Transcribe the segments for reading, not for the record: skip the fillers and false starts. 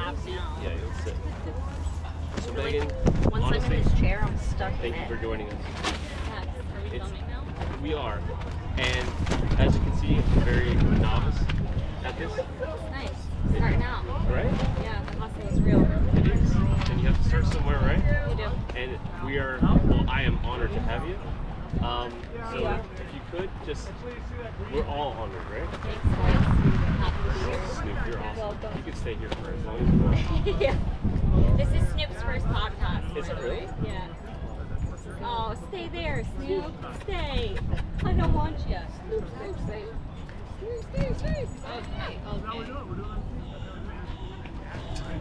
nap now. Yeah, you'll sit. So Like, Megan, once honestly, I'm in this chair, I'm stuck in thank it. you for joining us. Yes. Are we filming now? We are. And as you can see, I'm very novice at this. Nice. Starting out. Right? Yeah, the hustle is real. It is. And you have to start somewhere, right? You do. And we are, well, I am honored to have you. So if you could just, we're all honored, right? Thanks, guys. Happy to be here. Snoop, you're awesome. Welcome. You can stay here for as long as you want. Yeah. This is Snoop's first podcast. Is it really? Yeah. Oh, stay there, Snoop. Stay. I don't want you. Snoop, stay. Stay. Okay.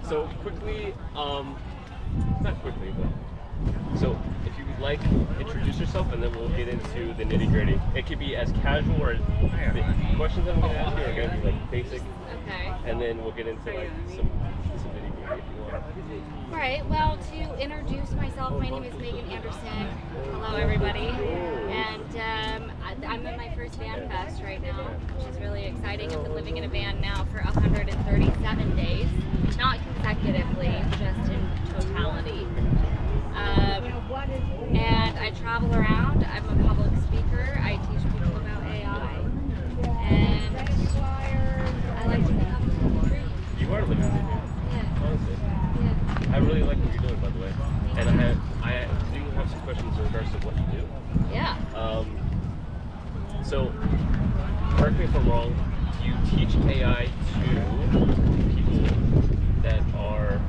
So quickly, not quickly, but so if you would like, introduce yourself, and then we'll get into the nitty gritty. It could be as casual or the questions I'm going to ask you are going to be like basic, Okay. and then we'll get into like some nitty gritty if you want. All right. Well, to introduce myself, my name is Megan Anderson. Hello, everybody. And I'm at my first VanFest right now, which is really exciting. I've been living in a van now for 137 days, not consecutively, just in totality. And I travel around. I'm a public speaker. I teach people about AI. And I like to pick up people's dreams. You are living in it, Yeah. honestly. Yeah. I really like what you're doing, by the way. And I do have some questions in regards to what you do. Yeah. So, correct me if I'm wrong, do you teach AI to people that are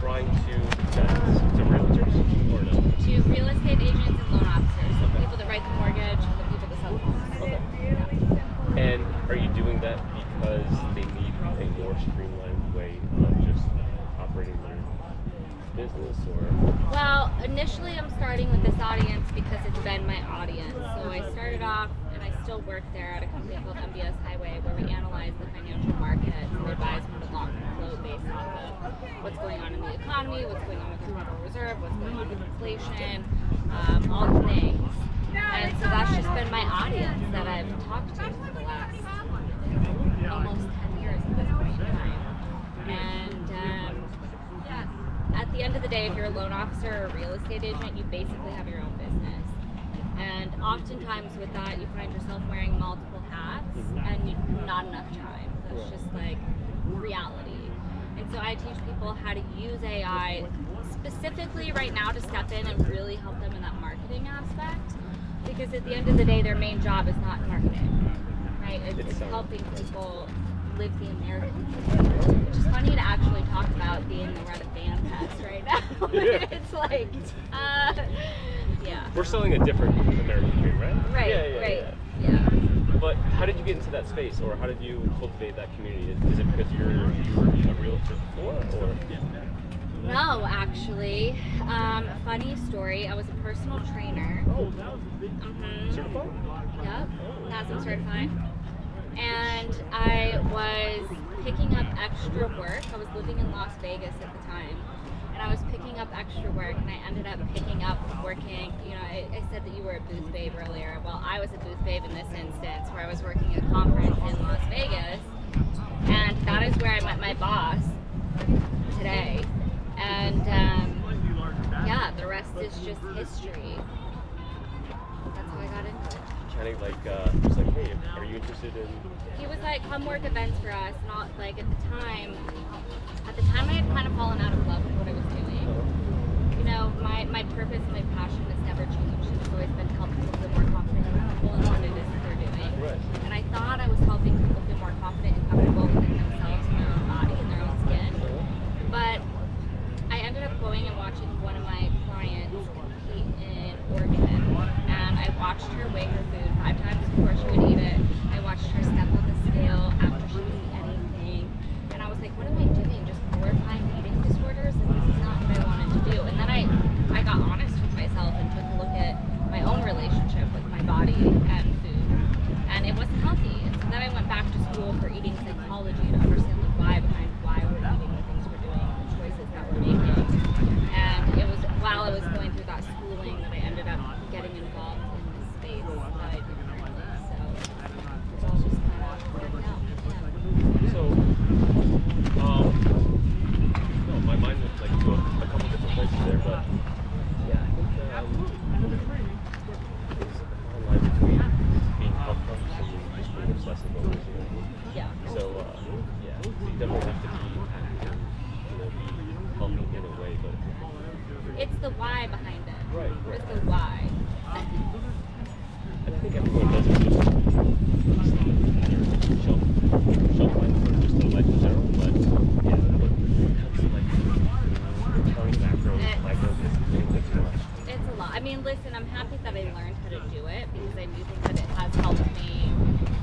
trying to realtors or no? To real estate agents and loan officers, the people that write the mortgage, the people that sell the homes. Okay. And are you doing that because they need a more streamlined way of just operating their business, or? Well, initially I'm starting with this audience because it's been my audience. So I started off, and I still work there at a company called MBS Highway, where we analyze the financial markets and we advise them to lock and flow based off of what's going on in the economy, what's going on with the Federal Reserve, what's going on with inflation, all the things. And so that's just been my audience that I've talked to for the last almost 10 years at this point in time. And at the end of the day, if you're a loan officer or a real estate agent, you basically have your own business. And oftentimes with that, you find yourself wearing multiple hats and not enough time. That's just like reality. And so I teach people how to use AI specifically right now to step in and really help them in that marketing aspect. Because at the end of the day, their main job is not marketing, right? It's helping people live the American dream, which is funny to actually talk about being we're at a VanFest right now. Yeah. It's like, yeah. We're selling a different American dream, right? Right. Yeah. But how did you get into that space, or how did you cultivate that community? Is it because you were a realtor before, or? No, actually. Funny story. I was a personal trainer. Oh, certified? Yep, NASM certified. And I was picking up extra work. I was living in Las Vegas at the time. And I was picking up extra work, and I ended up picking up working, I said that you were a booth babe earlier. Well, I was a booth babe in this instance, where I was working at a conference in Las Vegas. And that is where I met my boss today. And yeah, the rest is just history. That's how I got into it. Kind of like, just like, hey, are you interested in? He was like, come work events for us. Not like at the time I had kind of fallen out of love with what I was doing. My purpose and my passion has never changed. It's always been to help people feel more confident in people and what it is that they're doing. Right. And I thought I was helping people feel more confident and comfortable within themselves and their own body and their own skin. But I ended up going and watching one of my clients compete in Oregon. And I watched her weigh her food 5 times before she would eat it. I watched her step on the scale after she would eat anything. And I was like, what am I doing? Just glorifying eating disorders? And this is not what I wanted to do. And then I got honest with myself and took a look at my own relationship with my body and food. And it wasn't healthy. And so then I went back to school for eating psychology to understand the why behind why we're eating the things we're doing, the choices that we're making. And it was while I was going through that schooling that I ended up getting involved in this space that I do currently. So the why behind it? Right. What is the why? I think everyone does it just shelf life or just the life in general, but yeah, when it comes to like counting macros, micros, it's too much. It's a lot. I mean, listen, I'm happy that I learned how to do it because I do think that it has helped me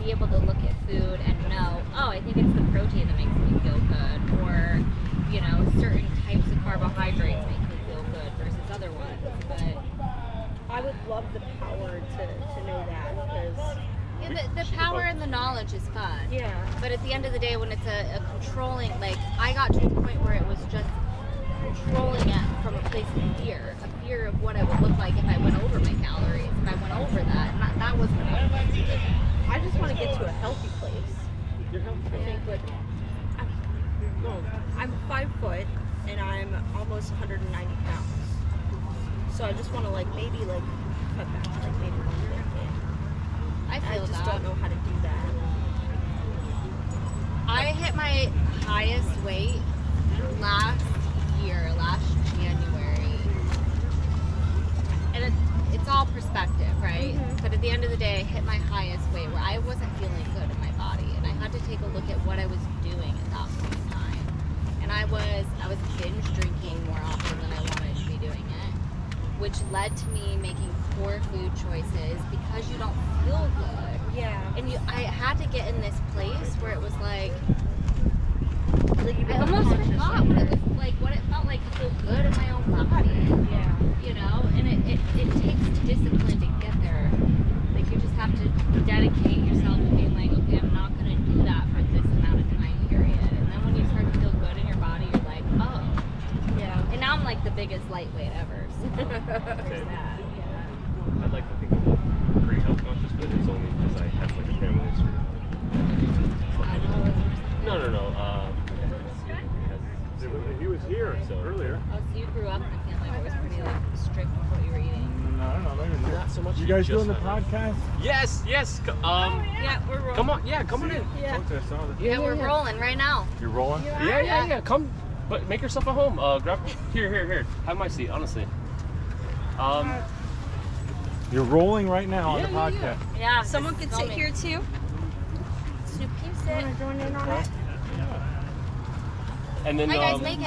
be able to look at food and know, oh, I think it's the protein that makes me feel good, or, you know, certain types of carbohydrates make me feel good versus other ones. But I would love the power to know that because yeah, the power and the knowledge is fun. yeah. But at the end of the day, when it's a controlling, like, I got to a point where it was just controlling it from a place of fear, a fear of what I would look like if I went over my calories, if I went over that. And that wasn't what I wanted to do. I just want to get to a healthy place. You're healthy. I think with I'm 5 foot and I'm almost 190 pounds. So I just want to maybe cut back to maybe 150. I I feel just that. don't know how to do that. I hit my highest weight last January. And it's all perspective, right? Mhm. But at the end of the day, I hit my highest weight where I wasn't feeling good in my body. And I had to take a look at what I was doing at that point in time. And I was binge drinking more often than I wanted to be doing it, which led to me making poor food choices because you don't feel good. Yeah. And I had to get in this place where it was like you I almost forgot what it was like, what it felt like to feel good in my own body. Yeah. You know, and it takes discipline to get there. Like you just have to dedicate yourself to being like, okay, I'm not gonna do that for this amount of time period. And then when you start to feel good in your body, you're like, oh. Yeah. And now I'm like the biggest lightweight ever. So there's that. Yeah. I'd like to think I'm pretty health conscious, but it's only because I have like a family history. No. He was here earlier. Oh, so you grew up in a family that was pretty like strict with what you were eating. No, I don't know. Maybe Not so much. You guys just doing the found out. podcast? Yes. Yeah, we're rolling. Come on. Yeah, come on in. Yeah. Okay, I saw that. Yeah, we're rolling right now. You're rolling? Yeah. Come, but make yourself at home. Grab here. Have my seat, honestly. You're rolling right now on the Yeah. podcast. Yeah. Someone could sit here too. Snoop, can you sit? Join in on it? And then Hi guys, Megan.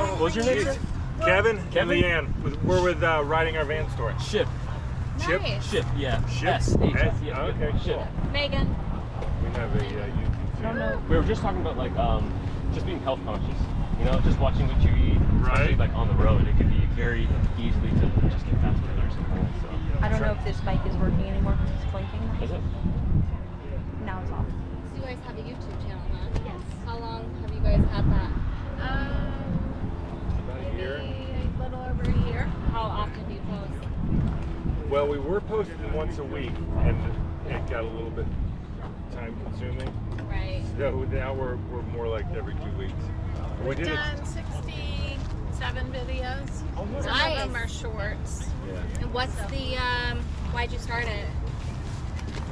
what was your name? Sir? Kevin and Kevin? Leann. We're with Riding Our Van Story. Ship. Nice. Ship. Yeah. Ship? S-H-I-P. S? Okay, Ship. cool. Megan. We have a YouTube channel. We were just talking about like just being health conscious. You know, just watching what you eat, especially Right. like on the road. It could be very easily to just get fast food or something. So. I don't know if this mic is working anymore because it's blinking. Is it? Now it's off. So you guys have a YouTube channel, huh? Yes. How long have you guys had that? About a year. Maybe a little over a year. How often do you post? Well, we were posting once a week, and it got a little bit time consuming. Right. So now we're more like every 2 weeks. We We've did it. done 67 videos. Some Nice. of them are shorts. Yeah. And what's the why'd you start it?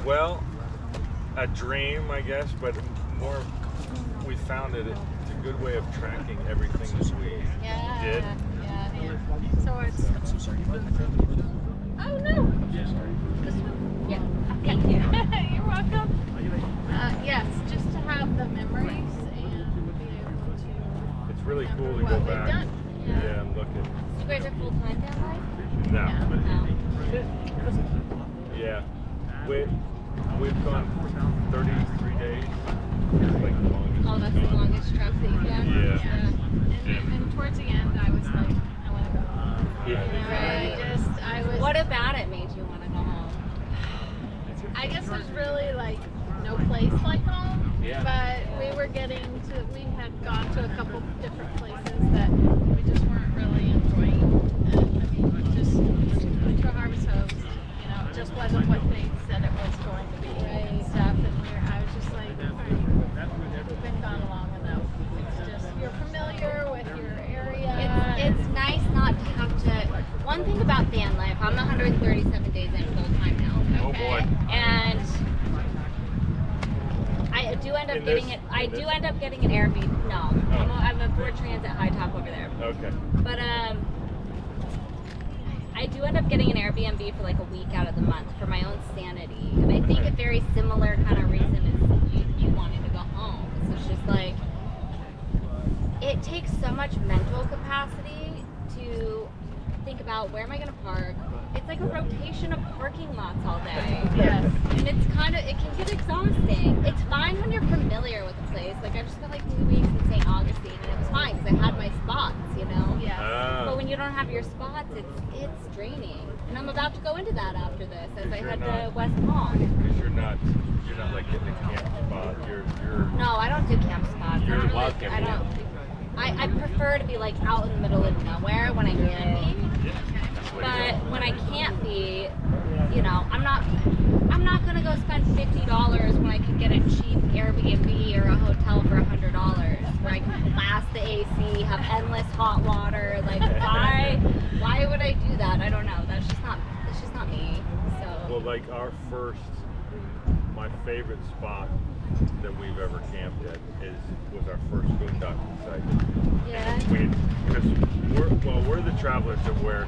Well, a dream, I guess, but more. We found it. It's a good way of tracking everything that we Yeah. did. Yeah. So it's. I'm so sorry. Oh no! Yeah. Thank you. You're welcome. Yes, just to have the memories and be able to. It's really cool to what go we've back. done. Yeah, and look at. You guys are full time down No. there? Yeah. We've gone 33 days. It's like the longest. Oh, that's the longest trip that you've done? Yeah. And towards the end, I was like, I want to go home. Yeah. I was. What about it made you want to go home? I guess there's really like no place like home. Yeah. But we had gone to a couple different places that we just weren't really enjoying. I mean, just went to a harvest host, it just wasn't what they said it was going to be and stuff. And I was just like, all right, we've been gone long enough. It's just, you're familiar with your area. It's nice not to have to. One thing about van life, I'm 137 days in full time now. Oh boy. And I do end up In getting this- it. I in do this? end up getting an Airbnb. No, I'm a Ford Transit high top over there. Okay. But I do end up getting an Airbnb for like a week out of the month for my own sanity. And I think a very similar kind of reason is you wanting to go home. So it's just like, it takes so much mental capacity to think about where am I going to park. It's like a rotation of parking lots all day. Yes. And it's kind of, it can get exhausting. It's fine when you're familiar with the place. Like I just spent like 2 weeks in St. Augustine and it was fine because I had my spots, you know? Yes. But when you don't have your spots, it's draining. And I'm about to go into that after this as I head to West Palm. Because you're not like getting a camp spot. You're No, I don't do camp spots. You're I don't wild really, camping. I don't. I prefer to be like out in the middle of nowhere when I can be. But when I can't be, you know, I'm not gonna go spend $50 when I can get a cheap Airbnb or a hotel for $100 where I can blast the AC, have endless hot water. Like why would I do that? I don't know. It's just not me. So well, like my favorite spot that we've ever camped at was our first boondocking site. yeah. Because we're the travelers that where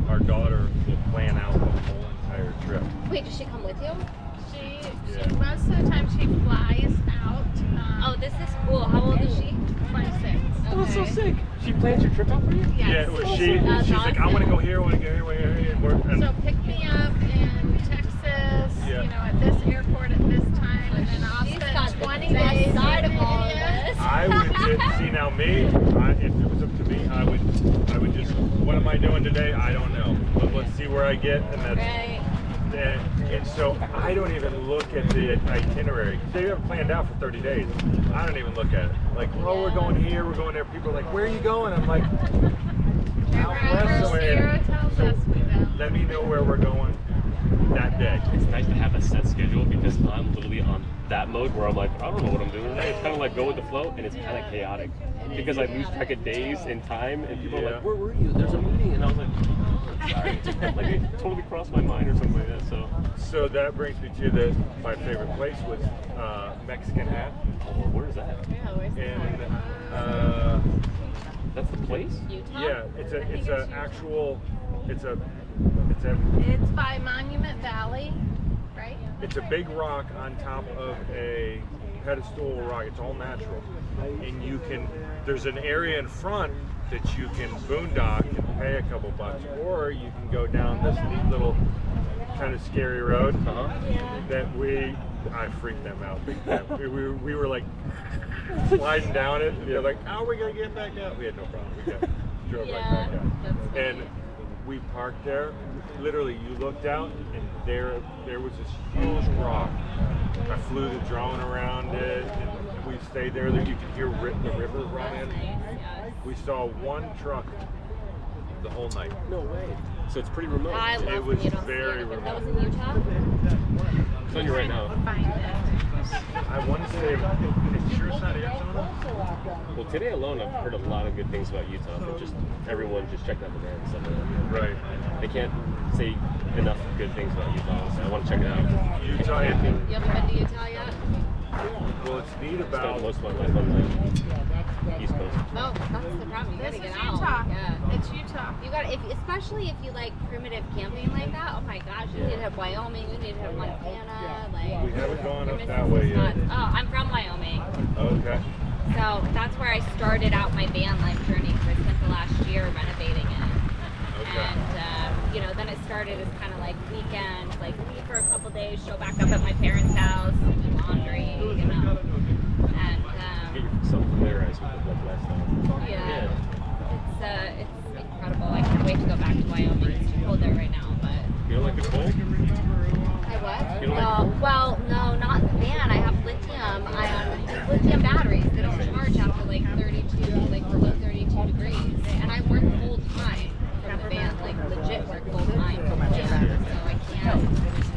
our daughter will plan out the whole entire trip. Wait, does she come with you? She Yeah. most of the time she flies out. Oh, this is cool. How old is she? 26. Oh, so sick. She plans your trip out for you? Yes. Yeah, well, That's she's like, I want to go here, I want to go here, and So pick me up in Texas, Yeah. you know, at this airport at this time, and then I'll She's got spend the 20 best days side in of all of India. this. I would see now me. If it was up to me, I would just. What am I doing today? I don't know. But let's see where I get, and that's. Right. And so I don't even look at the itinerary. They have it planned out for 30 days. I don't even look at it. Like, oh, we're going here, we're going there. People are like, where are you going? I'm like, Wherever Sierra tells So us we go. let me know where we're going that day. It's nice to have a set schedule because I'm literally on that mode where I'm like, I don't know what I'm doing today. It's kind of like go with the flow, and it's kind of chaotic because I lose track of days and time, and people are Yeah. like, where were you? There's a meeting, and I was like, oh, sorry. Like it totally crossed my mind or something like that. So that brings me to my favorite place was Mexican Hat. Oh, where's that? Yeah, where's the And That's the place? Utah? yeah, it's It's by Monument Valley, right? It's a big rock on top of a pedestal rock. It's all natural. And there's an area in front that you can boondock and pay a couple bucks, or you can go down this neat little kind of scary road that I freaked them out big time. We were like sliding down it, and they're like, "How are we gonna get back out?" We had no problem. We drove right back out. That's funny. And we parked there. Literally, you looked out, and there was this huge rock. I flew the drone around it, and we stayed there. You could hear the river running. That's nice, yes. We saw one truck the whole night. No way. So it's pretty remote. I love It was when you don't very see anything. That remote. was in Utah? It's on you right now. Find it. I want to say, it's sure it's not Arizona. Well, today alone, I've heard a lot of good things about Utah. But just everyone just checking out the van and stuff like that. Right. They can't say enough good things about Utah, so I want to check it out. Utah, You haven't been to Utah yet? well, it's neat Spent about. most of my life on the East Coast. No, that's the problem. You This gotta is get out. Utah. Yeah. It's Utah. You got especially if you like primitive camping like that. Oh my gosh, you need to have Wyoming, you need to have Montana. Like We haven't gone you're up missing that some way yet. spots. Oh, I'm from Wyoming, Okay. so that's where I started out my van life journey. Because I spent the last year renovating it, Okay. and you know, then it started as kind of like weekend, like leave for a couple days, show back up at my parents' house, do laundry, you know, and Get yourself familiarized with the lifestyle. yeah. It's incredible. I can't wait to go back to Wyoming. It's too cold there right now, but You don't like the cold? I what? You don't like No, well, no, not in the van. I have lithium batteries. They don't charge after like 32, like below 32 degrees. And I work full time from the van, like legit work full time from the van. So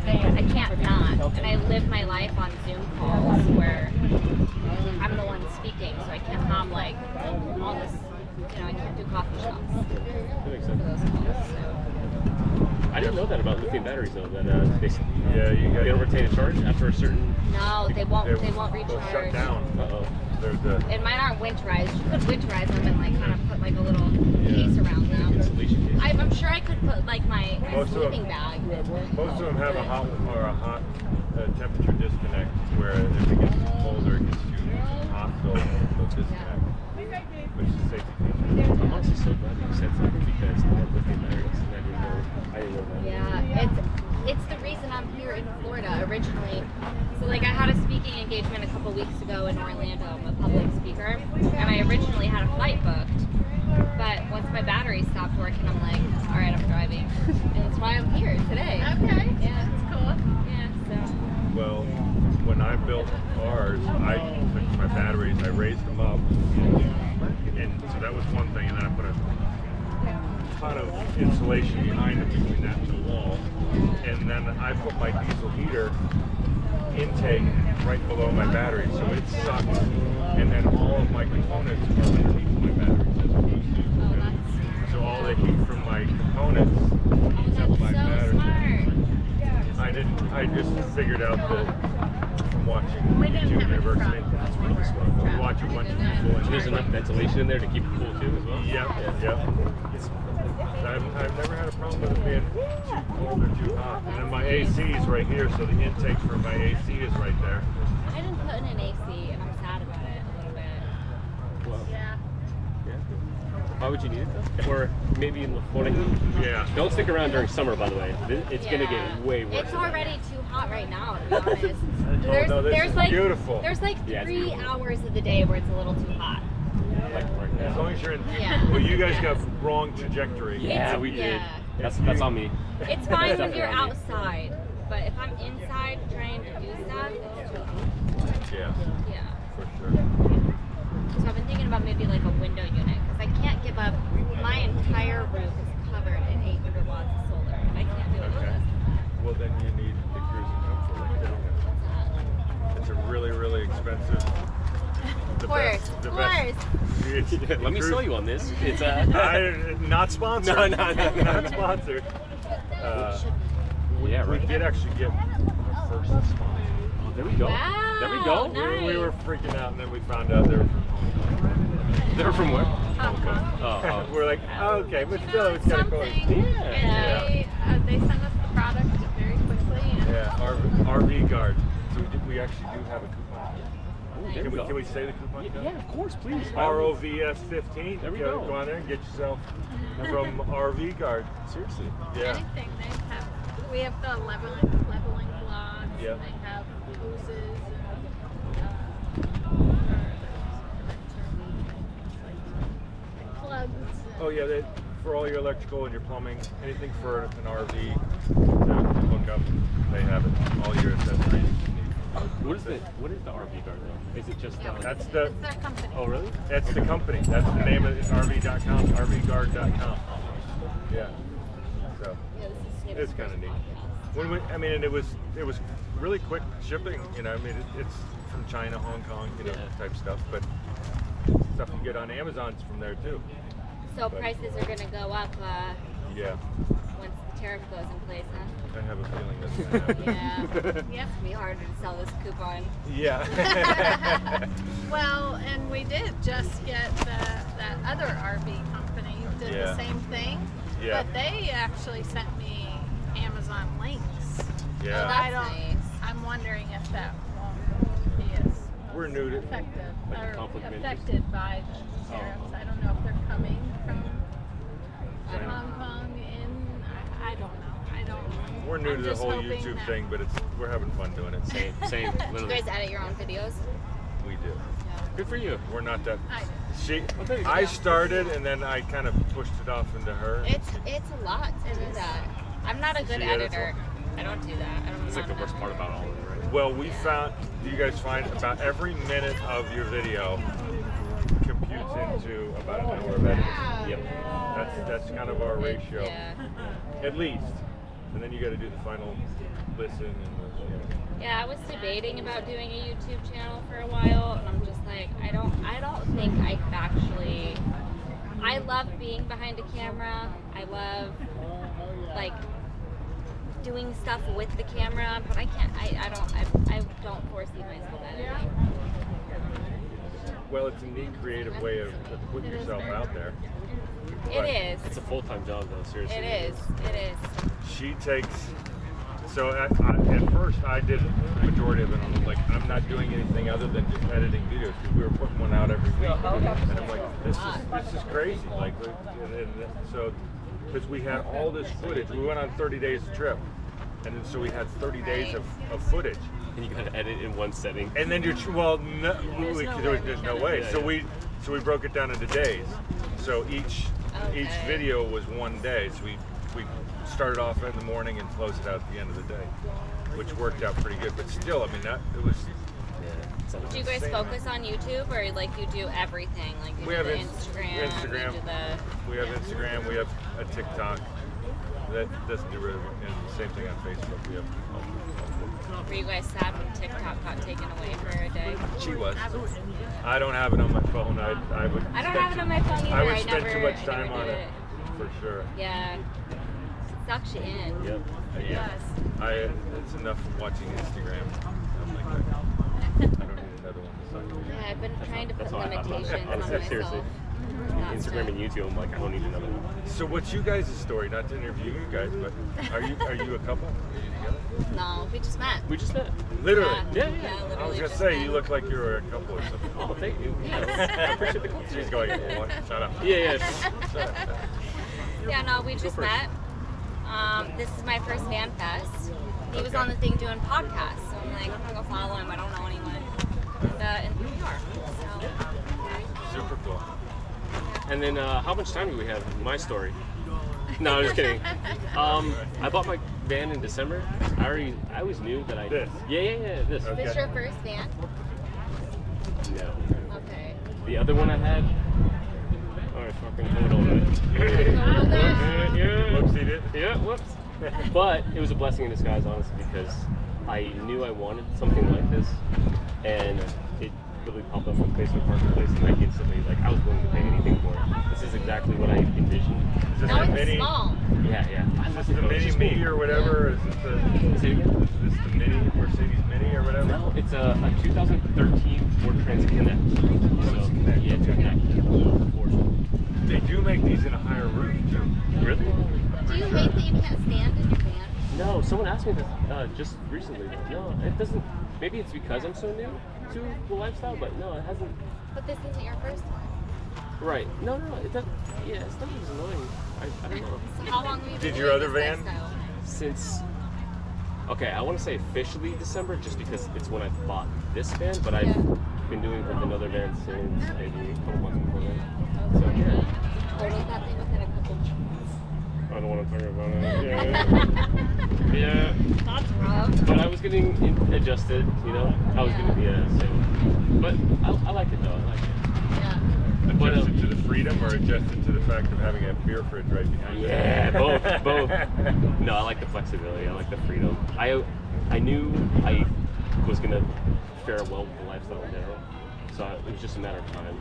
I can't not. And I live my life on Zoom calls where I'm the one speaking, so I can't have like all this. You know, I can't do coffee shops That makes for sense. those calls. So. I didn't know that about lithium batteries though. That Yeah, you they don't got. retain a charge after a certain. No, they won't. They They'll won't recharge. shut down. Uh-oh. There's a. And mine aren't winterized. You could winterize them and like kind of put like a little Yeah. case around them. Insulation case. I'm sure I could put put like my Most of sleeping them- bag. Most of them have a hot temperature disconnect where if it gets colder, it gets too hot, they'll disconnect. Which is a safety feature. I'm honestly so glad that you said something because I have lithium batteries and I didn't know that. Yeah, it's the reason I'm here in Florida originally. So like I had a speaking engagement a couple weeks ago in Orlando. I'm a public speaker, and I originally had a flight booked. But once my battery stopped working, I'm like, all right, I'm driving, and that's why I'm here today. Okay. Yeah. That's cool. Yeah. So. Well, when I built ours, I took my batteries, I raised them up, and so that was one thing, and then I put a ton of insulation behind it between that and the wall, and then I put my diesel heater intake right below my battery, so it sucks, and then all of my components are underneath my batteries as opposed to, Oh, that's. so all the heat from my components Oh, heats up that's my so battery. smart. I just figured out that from watching We didn't YouTube have any University, problems. we watch a bunch of people. So there's enough ventilation in there to keep it cool too as well? Yeah. I've never had a problem with it being too cold or too hot. And then my AC is right here, so the intake for my AC is right there. I didn't put in an AC, and I'm sad about it a little bit. Well, Yeah. yeah. Why would you need it though? Or maybe in the morning? Yeah. Don't stick around during summer, by the way. It's gonna Yeah. get way worse. It's already too hot right now, to be honest. No, this is like beautiful. There's like Yeah, it's 3 beautiful. hours of the day where it's a little too hot. Like right As now. long as you're in. Yeah. Well, you guys got wrong trajectory. Yeah, we did. Yeah. That's on me. It's fine when you're Definitely. outside, but if I'm inside trying to do stuff, it's too hot. Yeah, Yeah. for sure. So I've been thinking about maybe like a window unit because I can't give up. My entire roof is covered in 800 watts of solar, and I can't do it with Okay. this. Well, then you need the cruising comfort. Like that. What's that? It's a really, really expensive. Of course, of course. Let me sell you on this. It's Not sponsored. No. Not sponsored. Yeah, We right. did actually get our first sponsor. Oh, there we go. Wow, There we go. nice. We were freaking out, and then we found out they were from Hong Kong. They're from where? Hong Kong. Oh, We're like, oh, okay, but You still, know, it's kind of cool. something. Yeah. And they sent us the product very quickly. And Yeah, RV guard. So we actually do have a coupon. Oh, there we go. Can we say the coupon? Yeah, of course, please. ROVS15. There we go. go. Go on there and get yourself from RV guard. Seriously. Yeah. anything they have. We have the leveling blocks. Yep. They have hoses and plugs. Oh yeah, for all your electrical and your plumbing, anything for an RV to hook up, they have it. All your accessories. What is the RV guard though? Is it just That's the. It's their company. Oh really? That's the company. That's the name of it. It's RV.com. RVguard.com. Yeah. So Yeah, this is Snoop's it's kind of first neat. podcast. And it was really quick shipping. You know, I mean, it's from China, Hong Kong, Yeah. type stuff. But stuff you get on Amazon's from there too. So prices are gonna go up Yeah. once the tariff goes in place, huh? I have a feeling that's gonna happen. Yeah. Yep. It's gonna be harder to sell this coupon. Yeah. Well, and we did just get that other RV company did Yeah. the same thing. Yeah. But they actually sent me Amazon links. Yeah. Oh, I that's don't. nice. I'm wondering if that won't be as We're new to. affected Like a or conflict of affected by the tariffs. I don't know if they're coming from China. Hong Kong in. I don't know. I don't. We're new I'm to the just whole hoping YouTube that- thing, but we're having fun doing it. Same. Do you Literally. guys edit your own videos? We do. Good for you. We're not that. I do. there you go. I started and then I kind of pushed it off into her. It's a lot to do that. I'm not a good She edits editor. I don't do that. I don't It's like the worst part about all of it, right? Well, we found. Do you guys find about every minute of your video computes into about an hour of editing? Yep. That's kind of our ratio, Yeah. at least. And then you got to do the final listen and Yeah, I was debating about doing a YouTube channel for a while, and I'm just like, I don't think I could actually. I love being behind a camera. I love like doing stuff with the camera, but I can't. I don't foresee myself editing. well, it's a neat, creative way of putting yourself out there. It is. It's a full-time job though, seriously. It is. It is. She takes. So at first I did the majority of it. I'm not doing anything other than just editing videos because we were putting one out every week. And I'm like, this is crazy. Like, so because we had all this footage, we went on 30 days trip, and then so we had 30 days of footage. And you gotta edit in one setting. And then there's no way. Yeah, So we broke it down into days. So each video was one day. So we started off in the morning and closed it out at the end of the day, which worked out pretty good. But still, I mean, it was. Do you guys focus on YouTube, or like you do everything? Like you do the Instagram. You do we have Instagram. We have a TikTok. That doesn't do really, and same thing on Facebook. We have. Were you guys sad when TikTok got taken away for a day? She was. I don't have it on my phone. I would. I don't have it on my phone either. I would spend too much time on it. For sure. Yeah. Sucks you in. Yep. Yeah. It's enough watching Instagram. I'm like, I don't need another one to suck me. Yeah, I've been trying to put That's why limitations on myself. Seriously. Instagram and YouTube, I'm like, I don't need another one. So what's you guys' story? Not to interview you guys, but are you a couple? Are you together? No, we just met. We just met. Literally? Yeah. Literally I was gonna just say met. you look like you're a couple or something. Oh, thank you. I appreciate the compliment. She's going, what? Shut up. Yeah. Yeah, no, we just met. This is my first VanFest. He was on the thing doing podcasts, so I'm like, I'm gonna go follow him. I don't know anyone. And here we are. So, yeah. Super cool. And then, how much time do we have? My story. No, I'm just kidding. I bought my van in December. I always knew that I. This? Yeah. This. Okay. Is this your first van? No. Okay. The other one I had. Oh, I fucking hold on. Whoops, he did. Yeah, whoops. But it was a blessing in disguise, honestly, because I knew I wanted something like this, and it really popped up on Facebook Marketplace, and I instantly, I was willing to pay anything for it. This is exactly what I envisioned. Is this No, the it's mini? small. Yeah. Is this the mini me or whatever? Is this Say it again? is this the mini Mercedes Mini or whatever? No, it's a 2013 Ford Transit Connect. Connect. Yeah, it's a Connect. They do make these in a higher roof too. Really? Do you hate that you can't stand in your van? No, someone asked me this just recently. No, it doesn't. Maybe it's because I'm so new to the lifestyle, but no, it hasn't. But this isn't your first one. Right. No, it doesn't. Yeah, it's not as annoying. I don't know. So how long have you been Did doing your other this van? lifestyle? Since. Okay, I want to say officially December, just because it's when I bought this van, but I've been doing it with another van since maybe a couple months before that. So yeah. Totaled that thing within a couple months. I don't want to talk about it. Yeah. That's rough. But I was getting adjusted, you know. I was going to so. But I like it though. I like it. Yeah. Adjusted to the freedom or adjusted to the fact of having a beer fridge right behind you? Yeah, both. No, I like the flexibility. I like the freedom. I knew I was going to fare well with the lifestyle in general. So it was just a matter of time.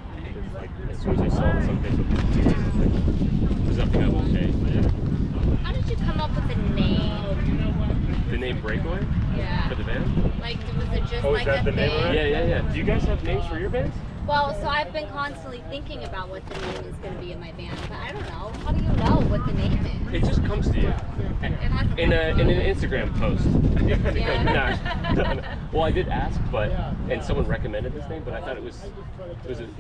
As soon as I saw this on Facebook, there's nothing I won't pay. How did you come up with the name? The name Breakaway Yeah. for the van? Like, was it just Oh, is like that a the name of thing? it? Yeah. Do you guys have names for your vans? Well, so I've been constantly thinking about what the name is going to be in my van, but I don't know. How do you know what the name is? It just comes to you has to in come an from- Instagram post. Yeah. No. Well, I did ask, and someone recommended this name, but I thought it was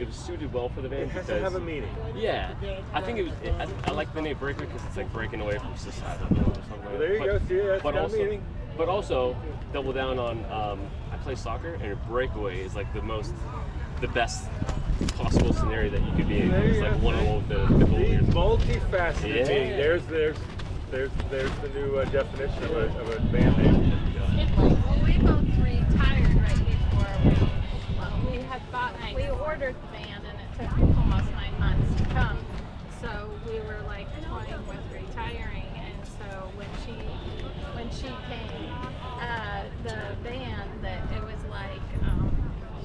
suited well for the van It has because to have a meaning. yeah, I think I like the name Breakaway because it's like breaking away from society or something. Well, there you go. See, that's but got a also, meaning. But also double down on I play soccer, and a breakaway is like the best possible scenario that you could be in. There It's you like go. one of the The goalies. multifaceted Yeah. meaning. There's the new definition of a band name. Well, we both retired right before we ordered the van, and it took almost 9 months to come. So we were like toying with retiring, and so when she came, the van that it was like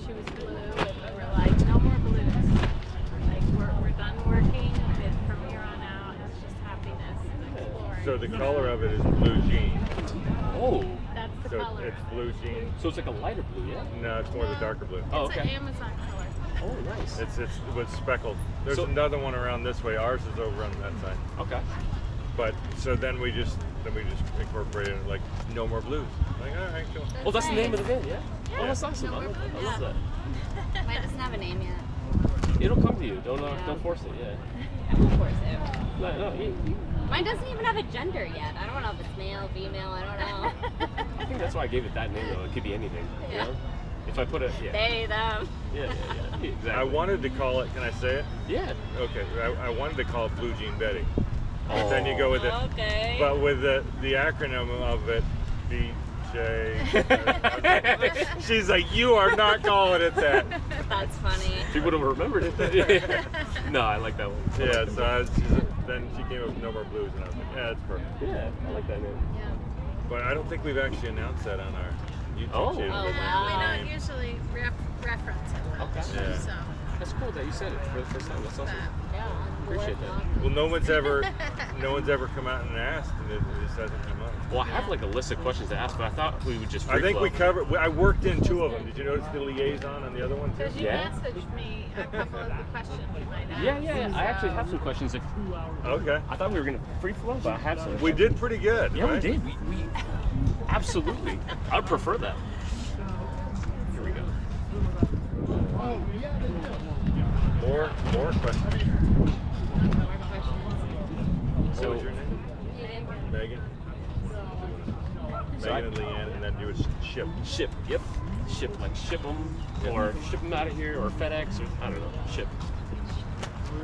she was blue, and we were like, no more blues. Like we're done working. From here on out, it's just happiness and exploring. So the color of it is blue jean. Oh, That's the So color. it's blue jean. so it's like a lighter blue, yeah? No, it's more the darker blue. Oh, It's okay. an Amazon color. Oh, nice. It's with speckled. There's So- another one around this way. Ours is over on that side. Okay. But so then we just incorporated it, like no more blues. Like, all right, cool. Well, that's the name of the van, yeah? Yeah. Oh, that's awesome. No I more love blues. that. Mine doesn't have a name yet. It'll come to you. Don't force it, yeah. I won't force it. No, Mine doesn't even have a gender yet. I don't know if it's male, female, I don't know. I think that's why I gave it that name, though. It could be anything, you know? If I put it, yeah. They, them. Yeah, exactly. I wanted to call it. Can I say it? Yeah. Okay. I wanted to call it Blue Jean Betty. But then you go with it. Okay. But with the acronym of it, BJ. She's like, you are not calling it that. That's funny. People would have remembered it. No, I like that one. Yeah. So then she came up with No More Blues, and I was like, yeah, that's perfect. Yeah, I like that name. Yeah. But I don't think we've actually announced that on our YouTube Oh. channel. Oh, wow. We don't usually reference it much. Okay. Yeah. So, That's cool that you said it for the first time. That's awesome. Yeah. Appreciate that. Well, no one's ever come out and asked, and it just hasn't come up. Well, I have like a list of questions to ask, but I thought we would just I think we flow. covered. I worked in 2 of them. Did you notice the liaison on the other one too? because you Yeah. messaged me a couple of the questions you might ask. Yeah. I actually have So, some questions. If Okay. I thought we were gonna free flow, but I have some. We did pretty good. Yeah, right? we did. We absolutely. I would prefer that. Here we go. More questions. So- What was your name? Megan. So Megan and Leann, and then you would ship. Ship. Yep. Ship. Like ship them, Yeah. or ship them out of here, or FedEx, or I don't know. Ship.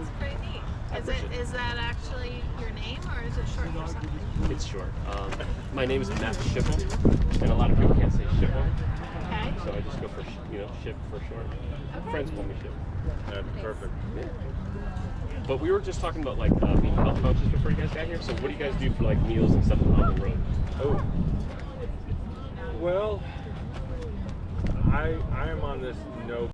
It's pretty neat. I appreciate it. Is that actually your name or is it short for something? It's short. My name is Matt Shipple, and a lot of people can't say Shipple, Okay. so I just go for Ship for short. Friends call me Ship. That's perfect. Yeah. But we were just talking about like being health coaches before you guys got here. So what do you guys do for like meals and stuff on the road? Oh. Well, I am on this no.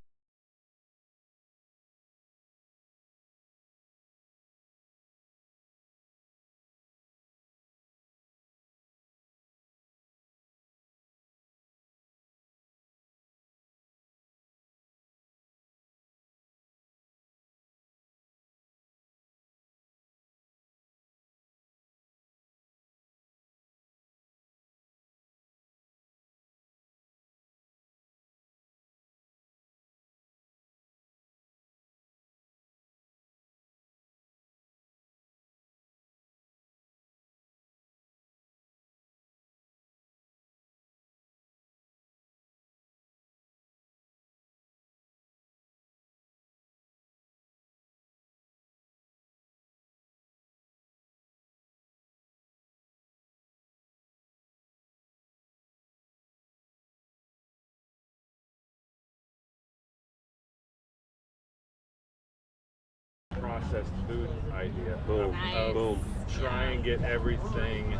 Processed food idea. Boom. Nice. Boom. Try and get everything,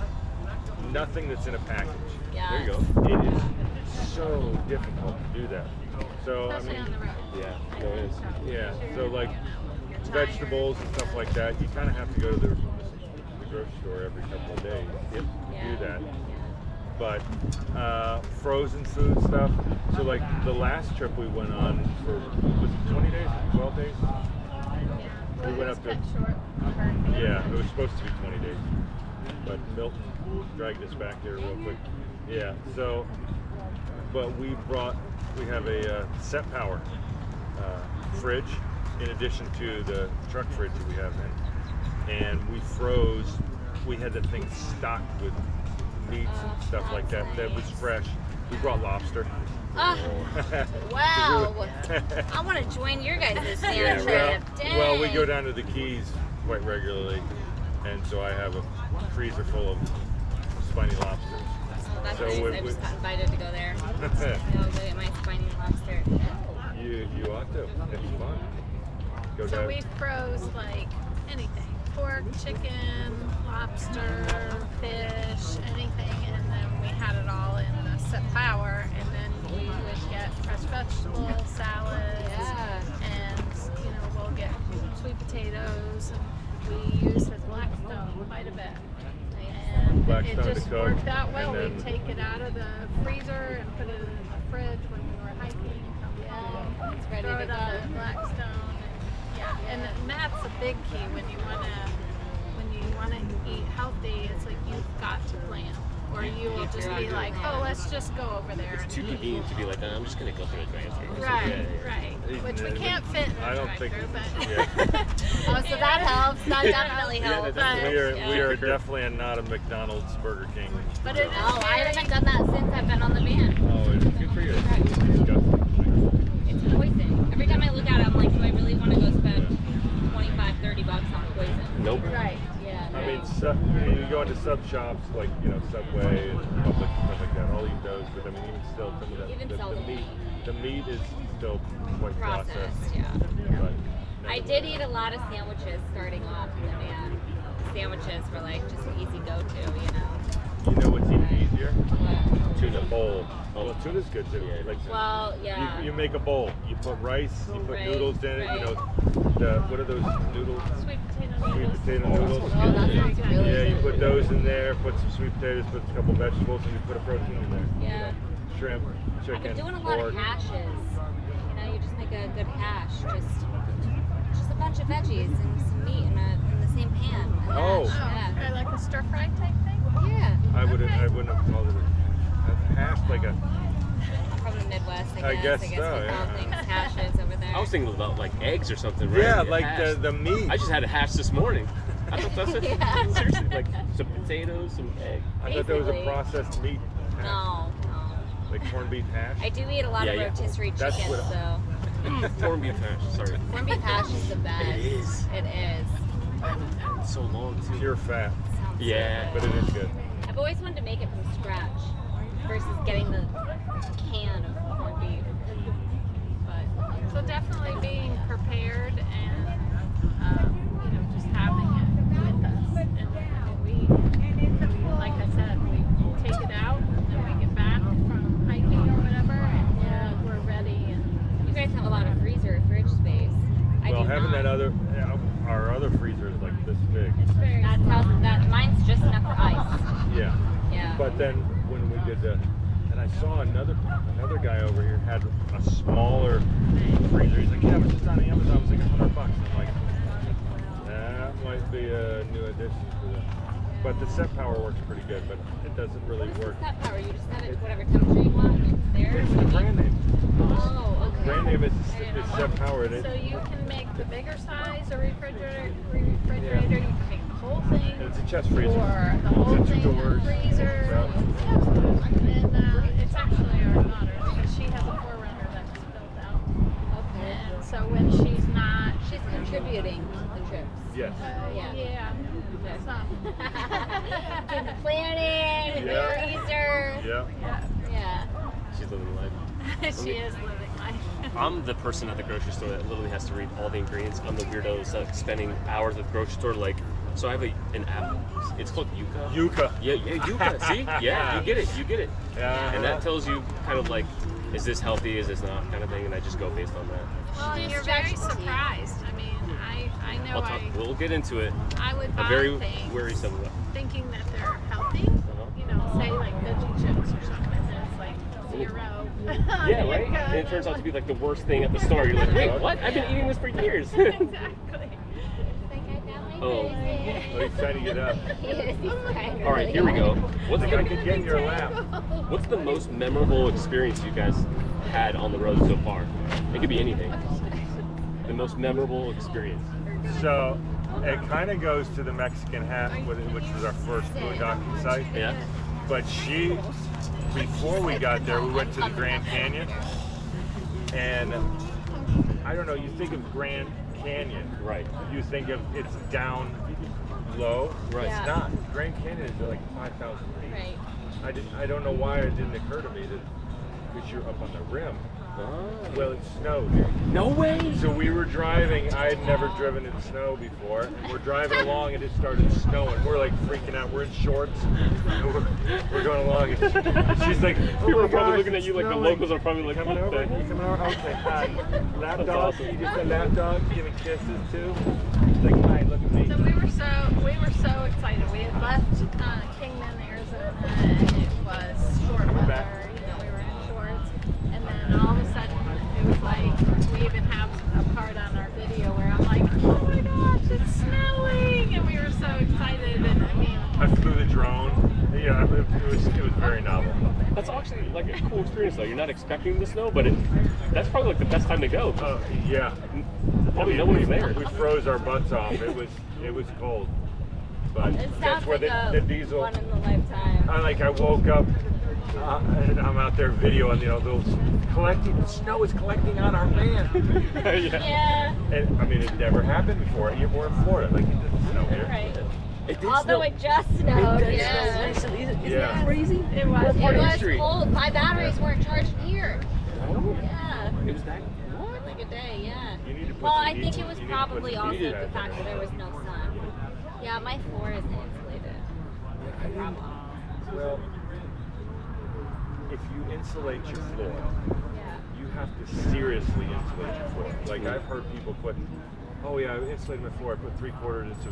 nothing that's in a package. Yeah. There you go. It is so difficult to do that. So I Especially mean, on the road. Yeah. No, it is. yeah. So like vegetables and stuff like that, you kind of have to go to the grocery store every couple of days to Yeah. do that. But frozen food stuff. So like the last trip we went on for was it 20 days, 12 days? Yeah. We went up to- cut short. Hurricane. Yeah, it was supposed to be 20 days, but Milton dragged us back there real quick. Yeah, so, but we have a set power fridge in addition to the truck fridge that we have in, and we had that thing stocked with meats and stuff like that. That was fresh. We brought lobster. Wow. I want to join your guys' fan Yeah, trip. well, we Dang. go down to the Keys quite regularly, and so I have a freezer full of spiny lobsters. Oh, that's So nice. we- I just got invited to go there. I'll go get my spiny lobster. You ought to. It's fun. Go So down. we froze like anything. Pork, chicken, lobster, fish, anything, and then we had it all in the set power, and then we would get fresh vegetables, salads, Yeah. and we'll get sweet potatoes, and we use his Blackstone quite a bit. And Blackstone it to just cook, worked out well. and We'd then- take it out of the freezer and put it in the fridge when we were hiking and come back. It's ready throw to it on go. the black stone. Yeah, and that's a big key when you wanna eat healthy. It's like you've got to plan, or you will just be like, oh, let's just go over there. It's and too eat. convenient to be like, I'm just gonna go through a drive-through. Right, right. Which we can't fit in I a don't think. drive-through, but Yeah. Oh, so that helps. That definitely Yeah, helps. that definitely We are definitely not a McDonald's, Burger King. But it is Oh, I very- haven't done that since I've been on the van. Oh, it's Good for you. it's disgusting. It's poison. Every time I look at it, I'm like, do I really want to go spend 25, 30 bucks on poison? Nope. Right. Yeah. I mean, when you go into sub shops like Subway and Publix and stuff like that, I'll eat those. But I mean, even still, some of that Even the seldom. meat, the meat is still quite Processed, yeah. But I did eat a lot of sandwiches starting off in the van. Sandwiches were like just an easy go-to, you know. You know what's even easier? But, Tuna bowl. Well, tuna's good too. Yeah. Like, well, yeah. you make a bowl. You put rice. You put Right, noodles in it. You right. know, what are those noodles? Sweet potato Sweet noodles. potato noodles. Oh, that sounds really Yeah, you good. put those in there. Put some sweet potatoes. Put a couple vegetables, and you put a protein in there. Yeah. You know, shrimp, I've chicken, been doing a lot pork. of hashes. You know, you just make a good hash. Just a bunch of veggies and some meat in the same pan. A Oh. hash, Oh, yeah. or like a stir fry type thing? Yeah. I wouldn't have called it a hash, like a. I'm from the Midwest, I guess. I guess we so, call yeah. things hashes over there. I was thinking about like eggs or something, right? Yeah, A like hash. the meat. I just had a hash this morning. I thought that's it. Yeah. Seriously, like some potatoes, some egg. I thought there was a basically. processed meat hash, No. like corned beef hash. I do eat a lot Yeah, of yeah. rotisserie That's chicken, what- so Corned beef hash. Sorry. corned beef hash is the best. It is. It is. It's so long too. Pure fat, Sounds so Yeah. but it is good. I've always wanted to make it from scratch versus getting the can of corned beef. But So definitely being prepared and just having it with us. And we like I said, we take it out and then we get back from hiking or whatever, and we're ready. And you guys have a lot of freezer fridge space. I Well, do having not. our other freezer is like this big. it's very That's how mine's just enough for ice. Yeah. Yeah. But then when we did and I saw another guy over here had a smaller freezer. He's like, yeah, but just on Amazon it was like $100. I'm like, that might be a new addition to the. But the set power works pretty good, but it doesn't really What is work. the set power? You just set it to whatever temperature you want and it's there? It's the brand name. Oh, okay. Brand name is set power. And So it, you can make the bigger size or refrigerator. You can make the whole thing. and it's a chest freezer. Or the whole It's thing, doors. the freezer. Yeah. And it's actually our daughter because she has a 4Runner that's built out. Okay. And so when she's not, She's contributing to the trips. Yes. Yeah. yeah, some. Doing the planning, the Yeah. freezer. Yeah. Yeah. She's living life. She is living life. I'm the person at the grocery store that literally has to read all the ingredients. I'm the weirdo that's like spending hours at the grocery store. Like, so I have an app. It's called Yuka. Yucca. Yeah, Yuka. See? Yeah, you get it. Yeah. And that tells you kind of like, is this healthy? Is this not? Kind of thing. And I just go based on that. Well, and you're very surprised. I mean, I know We'll get into it. I would buy I'm very things worrisome about. thinking that they're healthy. You know, say like veggie chips or something, and it's like 0. Yeah, right? And it turns out to be like the worst thing at the store. You're like, wait, what? I've been eating this for years. Exactly. Oh. Oh, he's trying to get up. All right, here we go. I think I could get in your lap. What's the most memorable experience you guys had on the road so far? It could be anything. The most memorable experience. So it kind of goes to the Mexican Hat, which was our first boondocking site. Yeah. But before we got there, we went to the Grand Canyon. And I don't know, you think of Grand Canyon, Right. you think of it's down low. Right. Yeah. It's not. Grand Canyon is like 5,000 feet. Right. I don't know why it didn't occur to me that because you're up on the rim. Oh. Well, it snowed. No way. So we were driving. I had never driven in snow before. And we're driving along, and it started snowing. We're like freaking out. We're in shorts. And we're going along, and she's like, "Oh People my are probably gosh, looking at it's you like the snowing." locals are probably like, Coming what over? the heck? You coming over? Okay, hi. Lap That's dog. awesome. You just said lap dog. Giving kisses too. She's like, hi, look at me. So we were so excited. We had left Kingman, Arizona, and it was short weather. back. You know, we were in shorts, and then all of a sudden it was like very novel. That's actually like a cool experience though. You're not expecting the snow, but that's probably like the best time to go. Yeah. Probably no one's there. We froze our butts off. It was cold. But It that's sounds where like the diesel. one in the lifetime. I woke up and I'm out there videoing, those the snow is collecting on our van. Yeah. And I mean, it never happened before. We're in Florida, like it didn't snow here. Right. It did Although snow. it just snowed. It Yeah. recently. Isn't Yeah. that crazy? It was. What part It of the was street? cold. My batteries weren't charged here. Oh, Yeah. it was that. For like a day, yeah. You need to put Well, some I heat- think it was you need to put probably some also heat the pads fact in that there was no sun. Yeah, my floor isn't insulated. Well, if you insulate your floor, Yeah. you have to seriously insulate your floor. Like I've heard people put, oh yeah, I insulated my floor. I put 3/4 inch